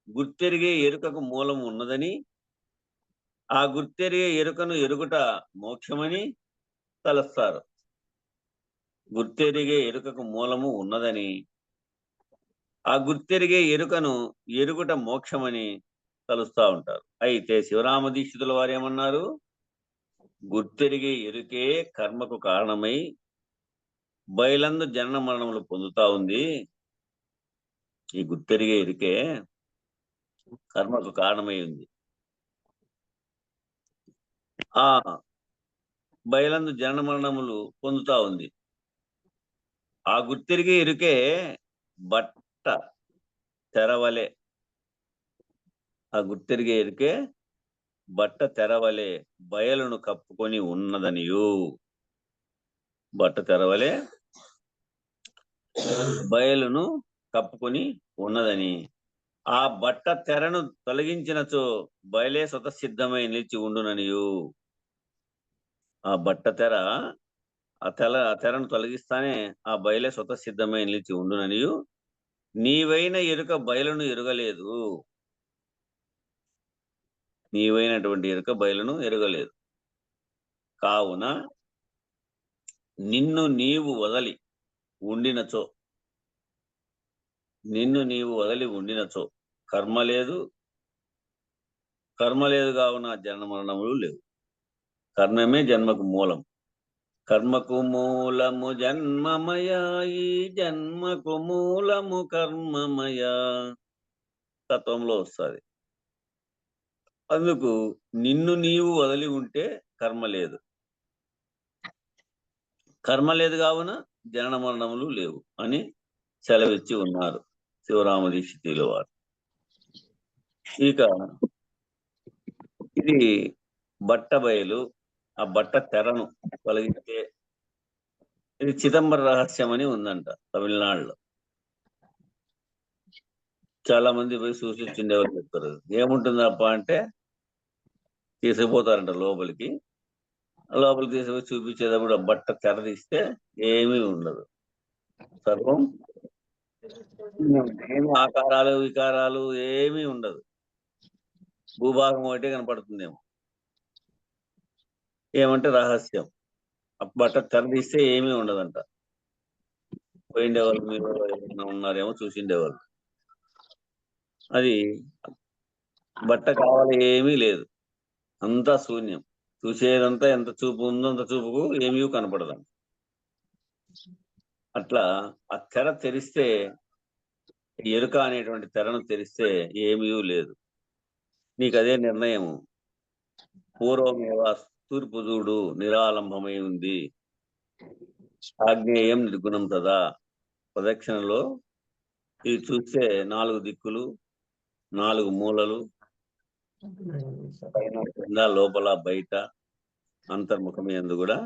గుర్తెరిగే ఎరుకకు మూలము ఉన్నదని, ఆ గుర్తెరిగే ఎరుకను ఎరుగుట మోక్షమని తలస్తారు. గుర్తెరిగే ఎరుకకు మూలము ఉన్నదని, ఆ గుర్తెరిగే ఎరుకను ఎరుగుట మోక్షమని తలుస్తా ఉంటారు. అయితే శివరామ దీక్షితుల వారు ఏమన్నారు? గుర్తెరిగే ఎరుకే కర్మకు కారణమై బయలందు జనన మరణములు పొందుతా ఉంది. ఈ గుర్తెరిగే ఎరుకే కర్మకు కారణమై ఉంది. ఆ బయలందు జనన మరణములు పొందుతా ఉంది. ఆ గుర్తెరిగే ఎరుకే బట్ట తెరవలే, ఆ గుర్తెరిగే ఎరుకే బట్ట తెరవలే బయలును కప్పుకొని ఉన్నదనియు. బట్ట తెరవలే బయలును కప్పుకొని ఉన్నదని, ఆ బట్ట తెరను తొలగించినచో బయలే స్వతసిద్ధమై నిలిచి ఉండుననియు. ఆ బట్ట తెర ఆ తెరను తొలగిస్తానే ఆ బయలే స్వతసిద్ధమై నిలిచి ఉండుననియు. నీవైన ఎరుక బయలును ఎరుగలేదు, నీవైనటువంటి ఎరుక బయలును ఎరుగలేదు. కావున నిన్ను నీవు వదలి ఉండినచో, నిన్ను నీవు వదలి ఉండినచో కర్మ లేదు, కర్మ లేదు కావున జన్మ మరణములు లేవు. కర్మమే జన్మకు మూలం. కర్మకు మూలము జన్మమయ, ఈ జన్మకు మూలము కర్మమయ తత్వంలో వస్తుంది. అందుకు నిన్ను నీవు వదిలి ఉంటే కర్మ లేదు, కర్మ లేదు కావున జనన మరణములు లేవు అని సెలవిచ్చి ఉన్నారు శివరామ దీక్షితుల వారు. ఇక ఇది బట్ట బయలు, ఆ బట్ట తెరను తొలగిస్తే ఇది చిదంబర రహస్యం అని ఉందంట తమిళనాడులో. చాలా మంది పోయి సూచించేవాళ్ళు చెప్తారు, ఏముంటుందప్ప అంటే తీసుకుపోతారంట లోపలికి. లోపలికి తీసుకుపోయి చూపించేటప్పుడు ఆ బట్ట తెర తీస్తే ఏమీ ఉండదు, సర్వం ఏమి ఆకారాలు వికారాలు ఏమీ ఉండదు, భూభాగం ఒకటే కనపడుతుందేమో. ఏమంటే రహస్యం. ఆ బట్ట తెర తీస్తే ఏమీ ఉండదంట. పోయిండేవాళ్ళు మీరు ఎవరైనా ఉన్నారేమో చూసిండేవాళ్ళు. అది బట్ట కావాలి ఏమీ లేదు, అంతా శూన్యం. చూసేదంతా ఎంత చూపు ఉందో అంత చూపుకు ఏమీ కనపడదంట. అట్లా ఆ తెర తెరిస్తే, ఎరుక అనేటువంటి తెరను తెరిస్తే ఏమీ లేదు. నీకు అదే నిర్ణయము. పూర్వమేవ తూర్పు చూడు నిరాలంభమై ఉంది, ఆగ్నేయం నిర్గుణం తదా. ప్రదక్షిణలో ఇది చూస్తే 4 దిక్కులు, 4 మూలలు, పైన కింద లోపల బయట అంతర్ముఖం యందు కూడా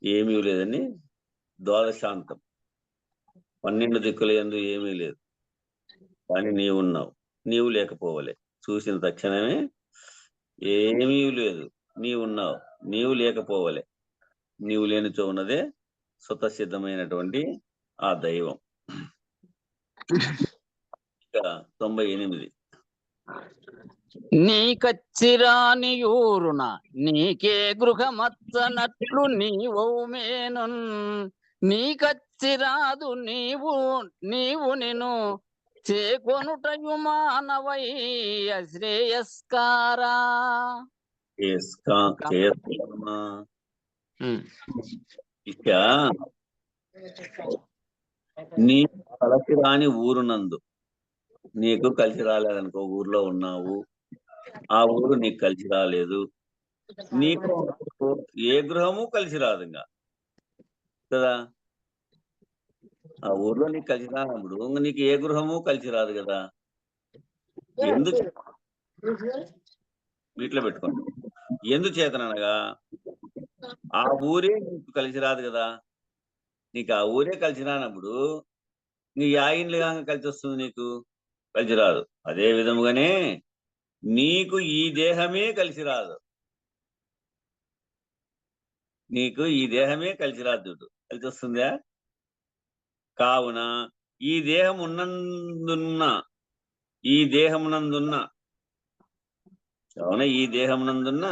ఏమీ లేదని ద్వాదశాంతం 12 దిక్కుల యందు ఏమీ లేదు, కానీ నీవు ఉన్నావు. నీవు లేకపోవలే. చూసిన తక్షణమే ఏమీ లేదు, నీవున్నావు. నీవు లేకపోవలే. నీవు లేనిచో ఉన్నదే స్వతసిద్ధమైనటువంటి ఆ దైవం. ఇక 98. నీకచ్చిరానియూరున నీకే గృహమచ్చనట్లు నీవౌమేనున్. నీకచ్చిరాదు నీవు నిను చేకొనుటయు మానవై అశ్రేయస్కారా. ఇక నీ కలిసి రాని ఊరునందు, నీకు కలిసి రాలేదనుకో, ఊర్లో ఉన్నావు, ఆ ఊరు నీకు కలిసి రాలేదు, నీకు ఏ గృహము కలిసి రాదు ఇంకా కదా. ఆ ఊర్లో నీకు కలిసి రానప్పుడు నీకు ఏ గృహము కలిసి రాదు కదా. వీటిలో పెట్టుకోండి. ఎందుచేతనగా ఆ ఊరే నీకు కలిసి రాదు కదా. నీకు ఆ ఊరే కలిసి రానప్పుడు నీ యాయిన్లుగా కలిసి వస్తుంది, నీకు కలిసి రాదు. అదే విధముగానే నీకు ఈ దేహమే కలిసి రాదు. నీకు ఈ దేహమే కలిసి రాదు, చూడు కలిసి వస్తుందా. కావున ఈ దేహమున్నందున్న కావున ఈ దేహమునందున్న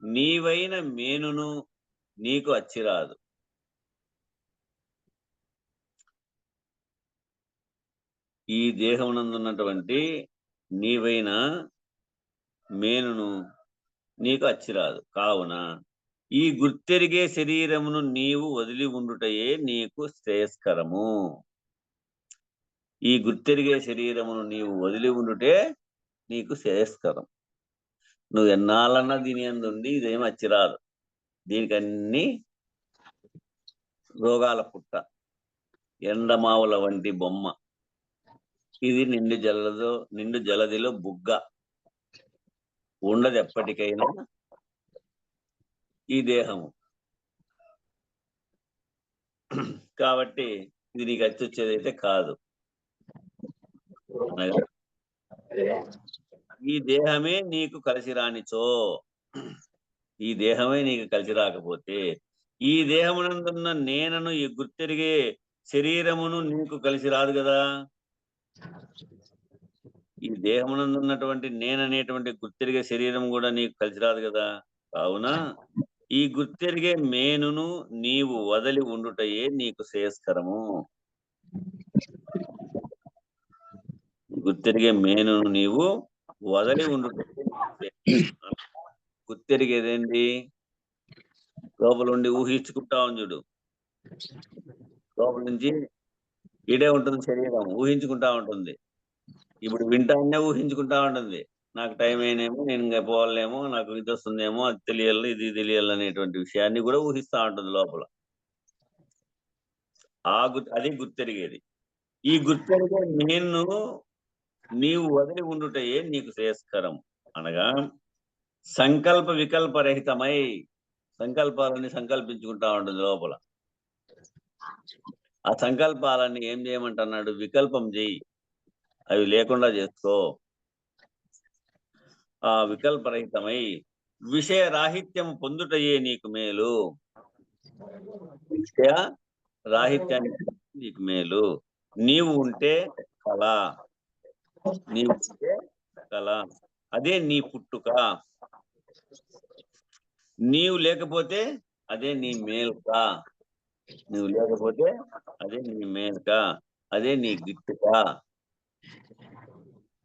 నీవైన మేనును నీకు అచ్చిరాదు. ఈ దేహమునందున్నటువంటి నీవైన మేనును నీకు అచ్చిరాదు. కావున ఈ గుర్తెరిగే శరీరమును నీవు వదిలి ఉండుటయే నీకు శ్రేయస్కరము. ఈ గుర్తెరిగే శరీరమును నీవు వదిలి ఉండుటే నీకు శ్రేయస్కరం. నువ్వు ఎన్నాళ్ళన్నా దీని అందుండి ఇదేం అచ్చిరాదు. దీనికన్నీ రోగాల పుట్ట, ఎండమావుల వంటి బొమ్మ. ఇది నిండు జలదిలో బుగ్గ. ఉండదు ఎప్పటికైనా ఈ దేహము. కాబట్టి ఇది నీకు అచ్చొచ్చేదైతే కాదు. ఈ దేహమే నీకు కలిసి రానిచో, ఈ దేహమే నీకు కలిసి రాకపోతే, ఈ దేహమునందున్న నేనను ఈ గుర్తెరిగే శరీరమును నీకు కలిసి రాదు కదా. ఈ దేహమునందున్నటువంటి నేననేటువంటి గుర్తెరిగే శరీరం కూడా నీకు కలిసి రాదు కదా. కావున ఈ గుర్తెరిగే మేనును నీవు వదలి ఉండుటయే నీకు శ్రేయస్కరము. గుర్తెరిగే మేనును నీవు వదలి ఉండుటయే. గుర్తెరిగేదేంటి? లోపల ఉండి ఊహించుకుంటా చూడు. లోపల నుంచి ఈడే ఉంటుంది శరీరం, ఊహించుకుంటా ఉంటుంది. ఇప్పుడు వింటానే ఊహించుకుంటా ఉంటుంది. నాకు టైం అయినేమో, నేను ఇంకా పోవాలేమో, నాకు ఇది వస్తుందేమో, అది తెలియాలి, ఇది తెలియాలి అనేటువంటి విషయాన్ని కూడా ఊహిస్తా ఉంటుంది లోపల. అది గుర్తెరిగేది. ఈ గుర్తెరిగే నేను నీవు వదిలి ఉండుటయే నీకు శ్రేయస్కరం. అనగా సంకల్ప వికల్పరహితమై, సంకల్పాలని సంకల్పించుకుంటా ఉంటుంది లోపల. ఆ సంకల్పాలని ఏం చేయమంటున్నాడు? వికల్పం చేయి. అవి లేకుండా చేసుకో. ఆ వికల్పరహితమై విషయ రాహిత్యం పొందుటయే నీకు మేలు. విషయ రాహిత్యానికి నీకు మేలు. నీవు ఉంటే కళ, నీవు ఉంటే కళ, అదే నీ పుట్టుక. నీవు లేకపోతే అదే నీ మేల్క. నువ్వు లేకపోతే అదే నీ మేల్క, అదే నీ గిట్టుక.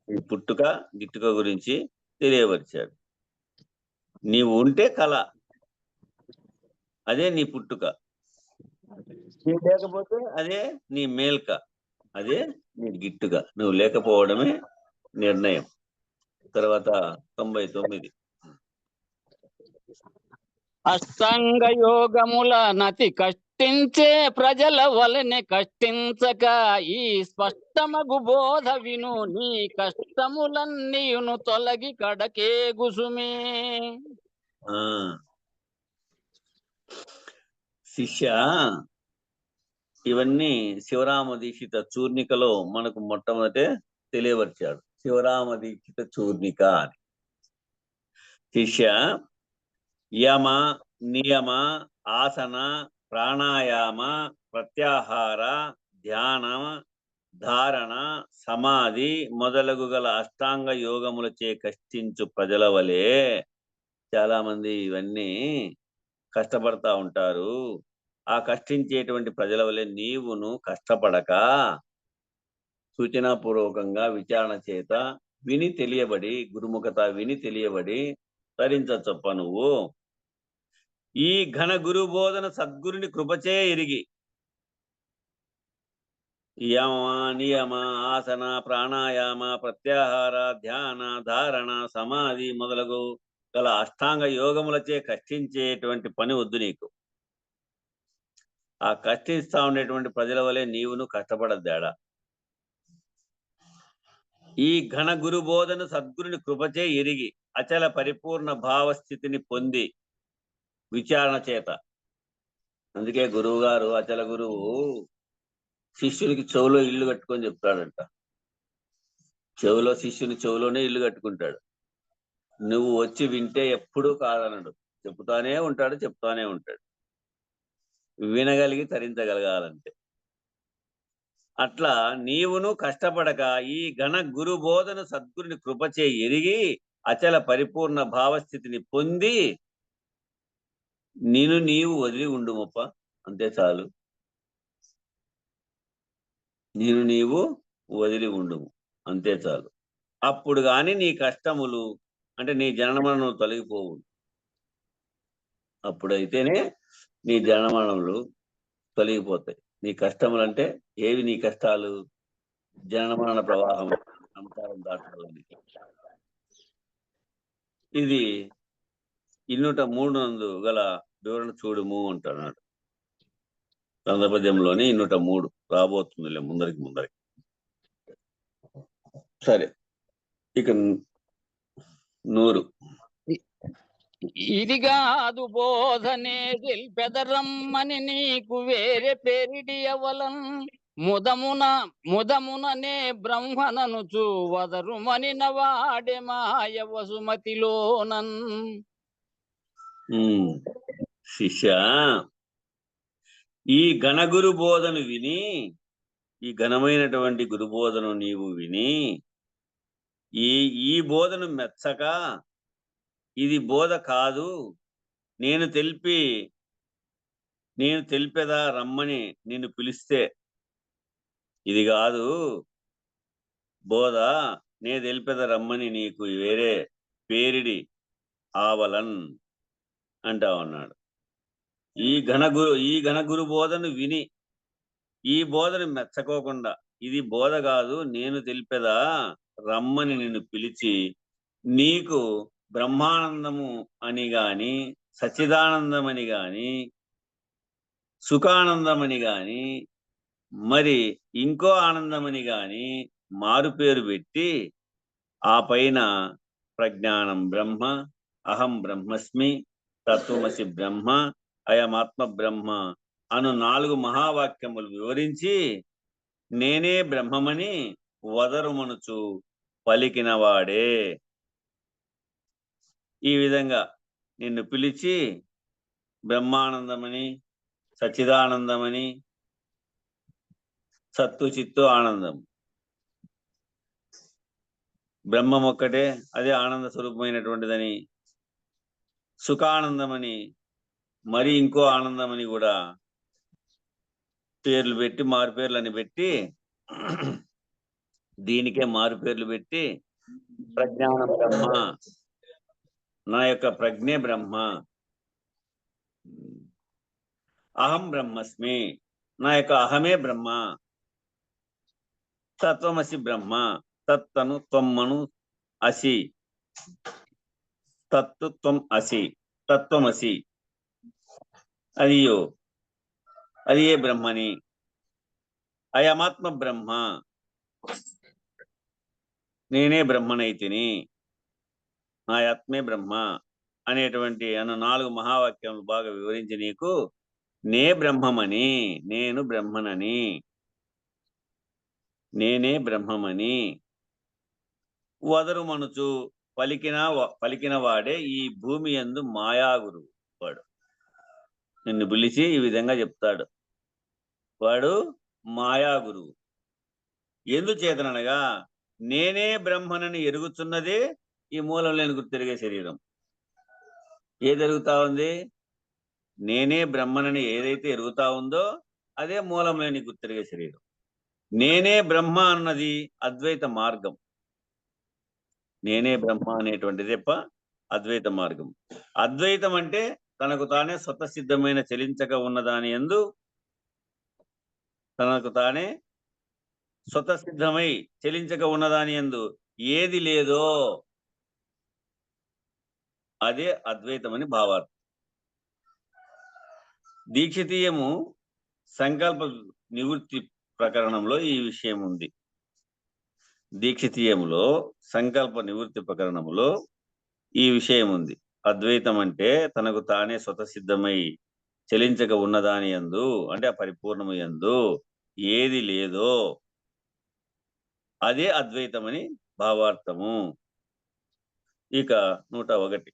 ఈ పుట్టుక గిట్టుక గురించి తెలియపరిచాడు. నీవు ఉంటే కళ, అదే నీ పుట్టుక. నీవు లేకపోతే అదే నీ మేల్క, అదే నీ గిట్టుక. నువ్వు లేకపోవడమే నిర్ణయం. తర్వాత 99. అష్టాంగ యోగముల నతి కష్టించే ప్రజల వలనే కష్టించక ఈ స్పష్టమగు బోధ విను, నీ కష్టములన్నీయును తొలగి కడకే గుసుమే. శిష్య, ఇవన్నీ శివరామ దీక్షిత చూర్ణికలో మనకు మొట్టమొదటే తెలియపరిచాడు. శివరామ దీక్షిత చూర్ణిక అని. శిష్య, యమ, నియమ, ఆసన, ప్రాణాయామ, ప్రత్యాహార, ధ్యాన, ధారణ, సమాధి మొదలగు గల అష్టాంగ యోగములచే కష్టించు ప్రజల వలె చాలా మంది ఇవన్నీ కష్టపడతా ఉంటారు. ఆ కష్టించేటువంటి ప్రజల వలె నీవును కష్టపడక సూచనాపూర్వకంగా విచారణ చేత విని తెలియబడి, గురుముఖత విని తెలియబడి తరించొప్ప నువ్వు ఈ ఘన గురు బోధన సద్గురుని కృపచే ఎరిగి యమ, నియమ, ఆసన, ప్రాణాయామ, ప్రత్యాహార, ధ్యాన, ధారణ, సమాధి మొదలగు గల అష్టాంగ యోగములచే కష్టించేటువంటి పని వద్దు నీకు. ఆ కష్టిస్తా ఉండేటువంటి ప్రజల వలె నీవును కష్టపడద్దాడా. ఈ ఘన గురు బోధన సద్గురుని కృపచే ఎరిగి అచల పరిపూర్ణ భావస్థితిని పొంది విచారణ చేత. అందుకే గురువు గారు, అచల గురువు శిష్యునికి చెవులో ఇల్లు కట్టుకొని చెప్తాడంట. శిష్యుని చెవులోనే ఇల్లు కట్టుకుంటాడు. నువ్వు వచ్చి వింటే ఎప్పుడూ కాదనడు, చెప్తానే ఉంటాడు. వినగలిగి తరించగలగాలంటే. అట్లా నీవును కష్టపడక ఈ ఘన గురు బోధన సద్గురుని కృపచే ఎరిగి అచల పరిపూర్ణ భావస్థితిని పొంది నీవు వదిలి ఉండుమప్ప, అంతే చాలు. నీవు వదిలి ఉండుము, అంతే చాలు. అప్పుడు గాని నీ కష్టములు అంటే నీ జననమరణములు తొలగిపోవు. అప్పుడైతేనే నీ జననమరణములు తొలగిపోతాయి. నీ కష్టములు అంటే ఏవి? నీ కష్టాలు జననమరణ ప్రవాహం, సంసారం దాటుకోవడానికి. ఇది 203 నందు గల వివరణ చూడుము అంటున్నాడు. సందర్భంలోని 203 రాబోతుందిలే ముందరికి. సరే, ఇక 100. ఇదిగాదు బోధనే పెదరమ్మని నీకు వేరే పేరిడియవలం, ముదముననే బ్రహ్మననుచు వదరుమని నవాడే మాయ వసుమతిలోనన్. శిష్య, ఈ ఘనగురు బోధను విని, ఈ ఘనమైనటువంటి గురు బోధను నీవు విని ఈ బోధను మెచ్చక, ఇది బోధ కాదు, నేను తెలిపేదా రమ్మని నిన్ను పిలిస్తే, ఇది కాదు బోధ, నే తెలిపేదా రమ్మని నీకు వేరే పేరిడి ఆవలన్ అంటా ఉన్నాడు. ఈ ఘనగురు బోధను విని ఈ బోధను మెచ్చకోకుండా, ఇది బోధ కాదు, నేను తెలిపేదా రమ్మని నిన్ను పిలిచి నీకు బ్రహ్మానందము అని గాని, సచ్చిదానందమని గాని, సుఖానందమని గాని, మరి ఇంకో ఆనందమని గాని మారు పేరు పెట్టి ఆ పైన ప్రజ్ఞానం బ్రహ్మ, అహం బ్రహ్మస్మి, తత్వమసి బ్రహ్మ, అయమాత్మ బ్రహ్మ అను 4 మహావాక్యములు వివరించి నేనే బ్రహ్మమని వదరుమనుచు పలికినవాడే. ఈ విధంగా నిన్ను పిలిచి బ్రహ్మానందమని, సచ్చిదానందమని, సత్తు చిత్తు ఆనందం, బ్రహ్మం ఒక్కటే, అదే ఆనంద స్వరూపమైనటువంటిదని, సుఖానందమని, మరి ఇంకో ఆనందమని కూడా పేర్లు పెట్టి, మారుపేర్లని పెట్టి, దీనికే మారుపేర్లు పెట్టి, ప్రజ్ఞానం బ్రహ్మ, నా యొక్క ప్రజ్ఞే బ్రహ్మ, అహం బ్రహ్మస్మి, నా యొక్క అహమే బ్రహ్మ, తత్వమసి బ్రహ్మ, తత్తను త్వమ్మను అసి, తత్తు త్వం అసి, తత్వమసి, అదియో అది ఏ బ్రహ్మని, అయమాత్మ బ్రహ్మ, నేనే బ్రహ్మనైతిని, నా ఆత్మే బ్రహ్మ అనేటువంటి 4 మహావాక్యాలు బాగా వివరించి నీకు నే బ్రహ్మమని, నేను బ్రహ్మనని, నేనే బ్రహ్మమని వదరుమనుచు పలికిన వాడే ఈ భూమి యందు మాయాగురువు. వాడు నిన్ను పిలిచి ఈ విధంగా చెప్తాడు. వాడు మాయాగురువు. ఎందుచేతనగా నేనే బ్రహ్మనని ఎరుగుతున్నదే ఈ మూలం లేని గుర్తు తిరిగే శరీరం. ఏది ఎరుగుతా ఉంది? నేనే బ్రహ్మనని ఏదైతే ఎరుగుతా ఉందో అదే మూలం లేని గుర్తు తిరిగే శరీరం. నేనే బ్రహ్మ అన్నది అద్వైత మార్గం. నేనే బ్రహ్మ అనేటువంటిది తప్ప అద్వైత మార్గం. అద్వైతం అంటే తనకు తానే స్వతసిద్ధమైన చలించక ఉన్నదాని యందు, తనకు తానే స్వతసిద్ధమై చలించక ఉన్నదాని యందు ఏది లేదో అదే అద్వైతమని భావార్థం. దీక్షితీయము సంకల్ప నివృత్తి ప్రకరణంలో ఈ విషయం ఉంది. దీక్షితీయములో సంకల్ప నివృత్తి ప్రకరణములో ఈ విషయం ఉంది. అద్వైతం అంటే తనకు తానే స్వతసిద్ధమై చలించక ఉన్నదాని యందు, అంటే ఆ పరిపూర్ణము యందు ఏది లేదో అదే అద్వైతమని భావార్థము. ఇక 101.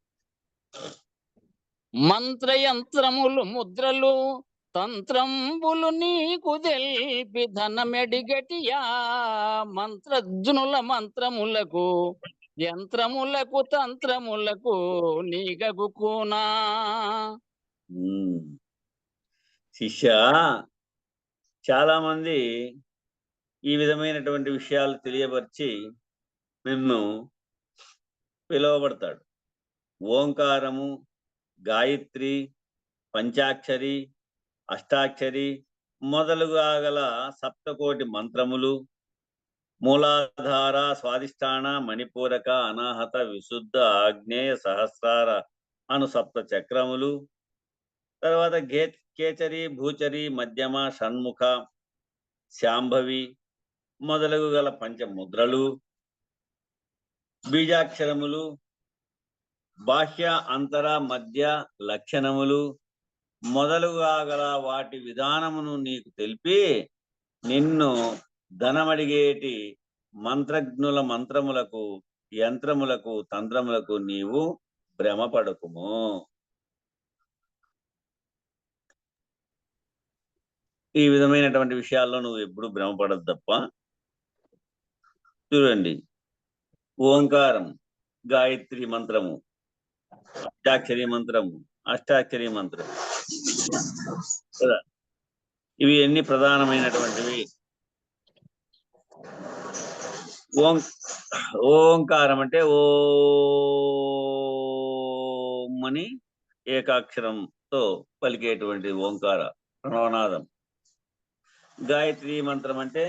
మంత్రయంత్రములు ముద్రలు తంత్రంబులు నీకు తెల్పి ధనమెడిగటియా, మంత్రజ్ఞుల మంత్రములకు యంత్రములకు తంత్రములకు నీగగుకునా. శిష్య, చాలా మంది ఈ విధమైనటువంటి విషయాలు తెలియపరిచి నిన్ను పిలువబడతాడు. ఓంకారము, గాయత్రి, పంచాక్షరి, అష్టాక్షరి మొదలుగా గల సప్తకోటి మంత్రములు, మూలాధార, స్వాదిష్టాన, మణిపూరక, అనాహత, విశుద్ధ, ఆగ్నేయ, సహస్రార అను సప్త చక్రములు, తర్వాత కేచరి, భూచరి, మధ్యమ, షణ్ముఖ, శాంభవి మొదలగు గల పంచముద్రలు, బీజాక్షరములు, బాహ్య, అంతర, మధ్య లక్షణములు మొదలుగా గల వాటి విధానమును నీకు తెలిపి నిన్ను ధనమడిగేటి మంత్రజ్ఞుల మంత్రములకు, యంత్రములకు, తంత్రములకు నీవు భ్రమపడకుము. ఈ విధమైనటువంటి విషయాల్లో నువ్వు ఎప్పుడు భ్రమపడదు తప్ప. చూడండి, ఓంకారం, గాయత్రి మంత్రము, పంచాక్షరి మంత్రము, అష్టాక్షరి మంత్రం కదా, ఇవి ఎన్ని ప్రధానమైనటువంటివి. ఓంకారం అంటే ఓం అని ఏకాక్షరంతో పలికేటువంటి ఓంకార ప్రణవనాదం. గాయత్రి మంత్రం అంటే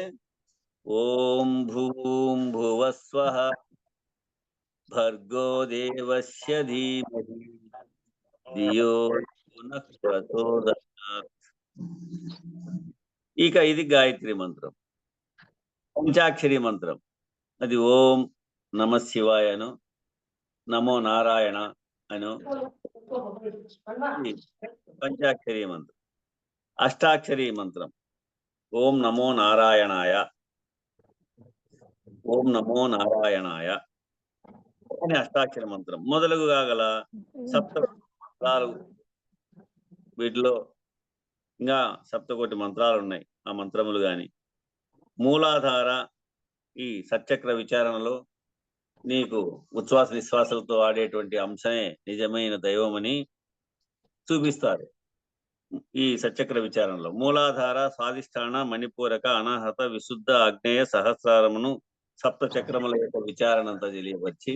ఓం భూం భువస్వః భర్గో దేవస్య ధీమహి ధియో నః ప్రచోదయాత్. ఇక ఇది గాయత్రి మంత్రం. పంచాక్షరి మంత్రం అది ఓం నమ శివాయను, నమో నారాయణ అను పంచాక్షరి మంత్రం. అష్టాక్షరి మంత్రం ఓం నమో నారాయణాయ, ఓం నమో నారాయణాయ అని అష్టాక్షర మంత్రం. మొదలుగా గల సప్తకోటి మంత్రాలు, వీటిలో ఇంకా సప్తకోటి మంత్రాలు ఉన్నాయి. ఆ మంత్రములు గాని మూలాధార ఈ సచక్ర విచారణలో నీకు ఉచ్ఛ్వాస నిశ్వాసాలతో ఆడేటువంటి అంశమే నిజమైన దైవమని చూపిస్తారు. ఈ సచక్ర విచారణలో మూలాధార, స్వాధిష్టాన, మణిపూరక, అనాహత, విశుద్ధ, ఆగ్నేయ, సహస్రారమును సప్త చక్రముల యొక్క విచారణ అంతా తెలియవచ్చి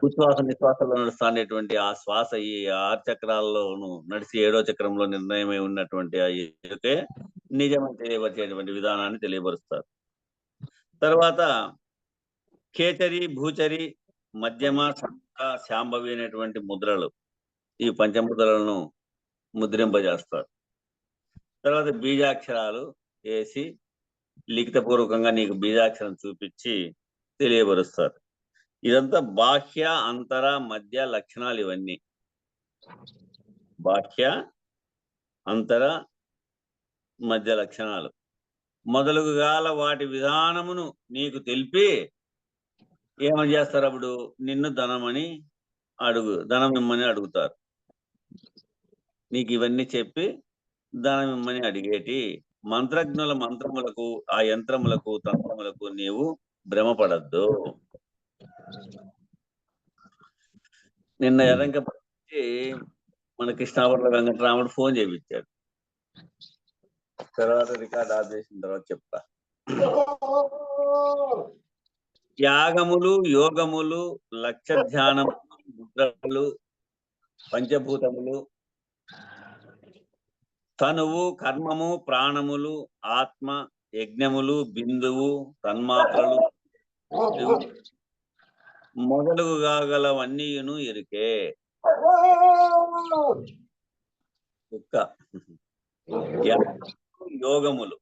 ఉచ్ఛ్వాస నిశ్వాసంలో నడుస్తానేటువంటి ఆ శ్వాస ఈ 6 చక్రాల్లోనూ నడిచి 7వ చక్రంలో నిర్ణయమై ఉన్నటువంటి ఆ ఎరుకే నిజమని తెలియవచ్చేటువంటి విధానాన్ని తెలియపరుస్తారు. తర్వాత కేచరి, భూచరి, మధ్యమ, సంత, శాంభవి అనేటువంటి ముద్రలు, ఈ పంచముద్రలను ముద్రింపజేస్తారు. తర్వాత బీజాక్షరాలు వేసి లిఖితపూర్వకంగా నీకు బీజాక్షరం చూపించి తెలియపరుస్తారు. ఇదంతా బాహ్య, అంతర, మధ్య లక్షణాలు. ఇవన్నీ బాహ్య, అంతర, మధ్య లక్షణాలు మొదలుగాల వాటి విధానమును నీకు తెలిపి ఏమని చేస్తారు? అప్పుడు నిన్ను ధనమని ధనం ఇమ్మని అడుగుతారు. నీకు ఇవన్నీ చెప్పి ధనం ఇమ్మని అడిగేటి మంత్రజ్ఞుల మంత్రములకు, ఆ యంత్రములకు, తంత్రములకు నీవు భ్రమపడద్దు. నిన్న ఎర్రంక మన కృష్ణాపట్ల వెంకటరాముడు ఫోన్ చేయించాడు. తర్వాత రికార్డ్ ఆఫ్ చేసిన తర్వాత చెప్తా. యాగములు, యోగములు, లక్ష్య ధ్యానములు, ముద్రలు, పంచభూతములు, తనువు, కర్మము, ప్రాణములు, ఆత్మ, యజ్ఞములు, బిందువు, తన్మాత్రలు మొదలుగా గలవన్నీయును ఎరుకే. యోగములు,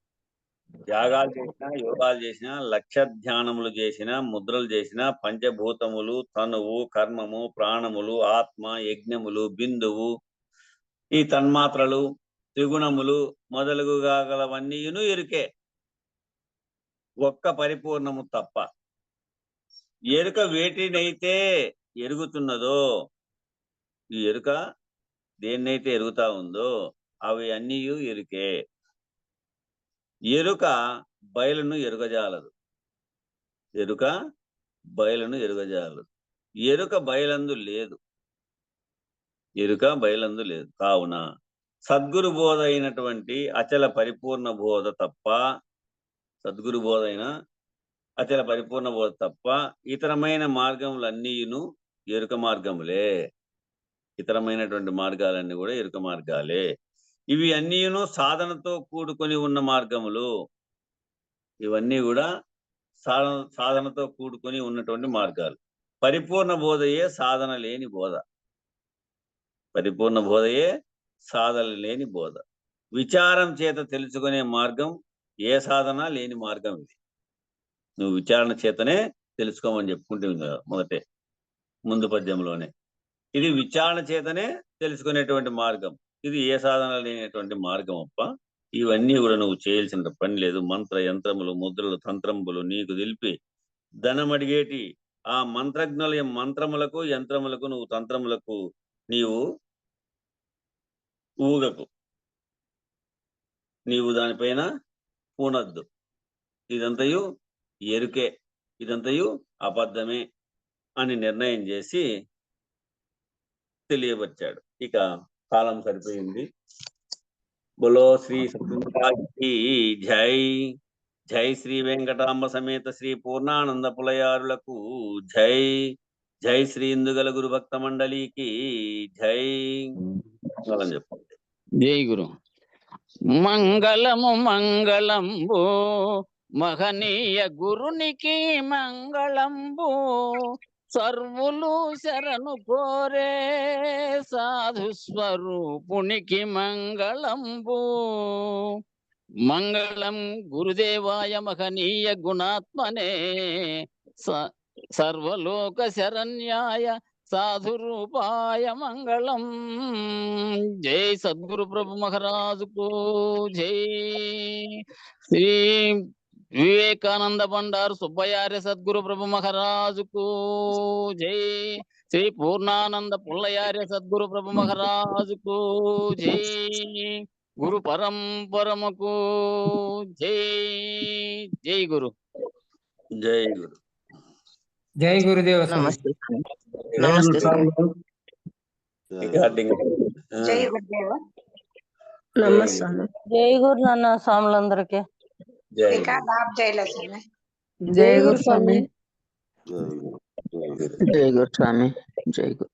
యాగాలు చేసినా, యోగాలు చేసినా, లక్ష్య ధ్యానములు చేసినా, ముద్రలు చేసినా, పంచభూతములు, తనువు, కర్మము, ప్రాణములు, ఆత్మ, యజ్ఞములు, బిందువు, ఈ తన్మాత్రలు, త్రిగుణములు మొదలుగా గలవన్నీయును ఎరుకే, ఒక్క పరిపూర్ణము తప్ప. ఎరుక వేటినైతే ఎరుగుతున్నదో, ఈ ఎరుక దేన్నైతే ఎరుగుతా ఉందో అవి అన్నీ ఎరుకే. ఎరుక బయలును ఎరుగజాలదు. ఎరుక బయలును ఎరుగజాలదు. ఎరుక బయలందు లేదు. ఎరుక బయలందు లేదు. కావున సద్గురు బోధ అయినటువంటి అచల పరిపూర్ణ బోధ తప్ప, సద్గురు బోధ అయిన అచల పరిపూర్ణ బోధ తప్ప ఇతరమైన మార్గములన్నీను ఎరుక మార్గములే. ఇతరమైనటువంటి మార్గాలన్నీ కూడా ఎరుక మార్గాలే. ఇవి అన్నీను సాధనతో కూడుకొని ఉన్న మార్గములు. ఇవన్నీ కూడా సాధనతో కూడుకొని ఉన్నటువంటి మార్గాలు. పరిపూర్ణ బోధయే సాధన లేని బోధ. పరిపూర్ణ బోధయే సాధన లేని బోధ. విచారం చేత తెలుసుకునే మార్గం ఏ సాధన లేని మార్గం ఇది. నువ్వు విచారణ చేతనే తెలుసుకోమని చెప్పుకుంటుంది కదా మొదటే, ముందు పద్యంలోనే. ఇది విచారణ చేతనే తెలుసుకునేటువంటి మార్గం. ఇది ఏ సాధన లేనటువంటి మార్గం అప్ప. ఇవన్నీ కూడా నువ్వు చేయాల్సిన పని లేదు. మంత్ర యంత్రములు, ముద్రలు, తంత్రములు నీకు తెలిపి ధనమడిగేటి ఆ మంత్రజ్ఞుల మంత్రములకు, యంత్రములకు, నువ్వు తంత్రములకు నీవు ఊగకు. నీవు దానిపైన పూనద్దు. ఇదంతయు ఎరుకే, ఇదంతయు అబద్ధమే అని నిర్ణయం చేసి తెలియవచ్చాడు. ఇక కాలం సరిపోయింది. బోలో శ్రీ సత్యసాయి జై. జై శ్రీ వెంకటాంబ సమేత శ్రీ పూర్ణానంద పులయారులకు జై. జై శ్రీ ఇందుగల గురు భక్త మండలికి జై. అని చెప్పండి. జై గురు. మంగళము మంగళంబు మహనీయ గురునికి మంగళంబు, సర్వులు శరణు కోరే సాధు స్వరూపునికి మంగళంబు. మంగళం గురుదేవాయ మహనీయ గుణాత్మనే, సర్వలోక శరణ్యాయ సాధు రూపాయ మంగళం. జై సద్గురు ప్రభు మహారాజుకు జై. శ్రీ వివేకానంద బండారు సుబ్బయార్య సద్గురు ప్రభు మహారాజుకు జై. శ్రీ పూర్ణానంద పుల్లయార్య సద్గురు ప్రభు మహారాజుకు జై. గురు పరంపరమకు జై. జై గురు. జై గురు. జై గురుదేవ స్వామి. నమస్తే స్వామి. నమస్తే స్వామి. రికార్డింగ్. జై గురుదేవ. నమస్తే స్వామి. జై గురు నాన్న స్వాములందరికీ. జై రికార్డ్ ఆఫ్ చేయలేదు స్వామి. జై గురు స్వామి. గురు. జై గురు స్వామి. జై గురు.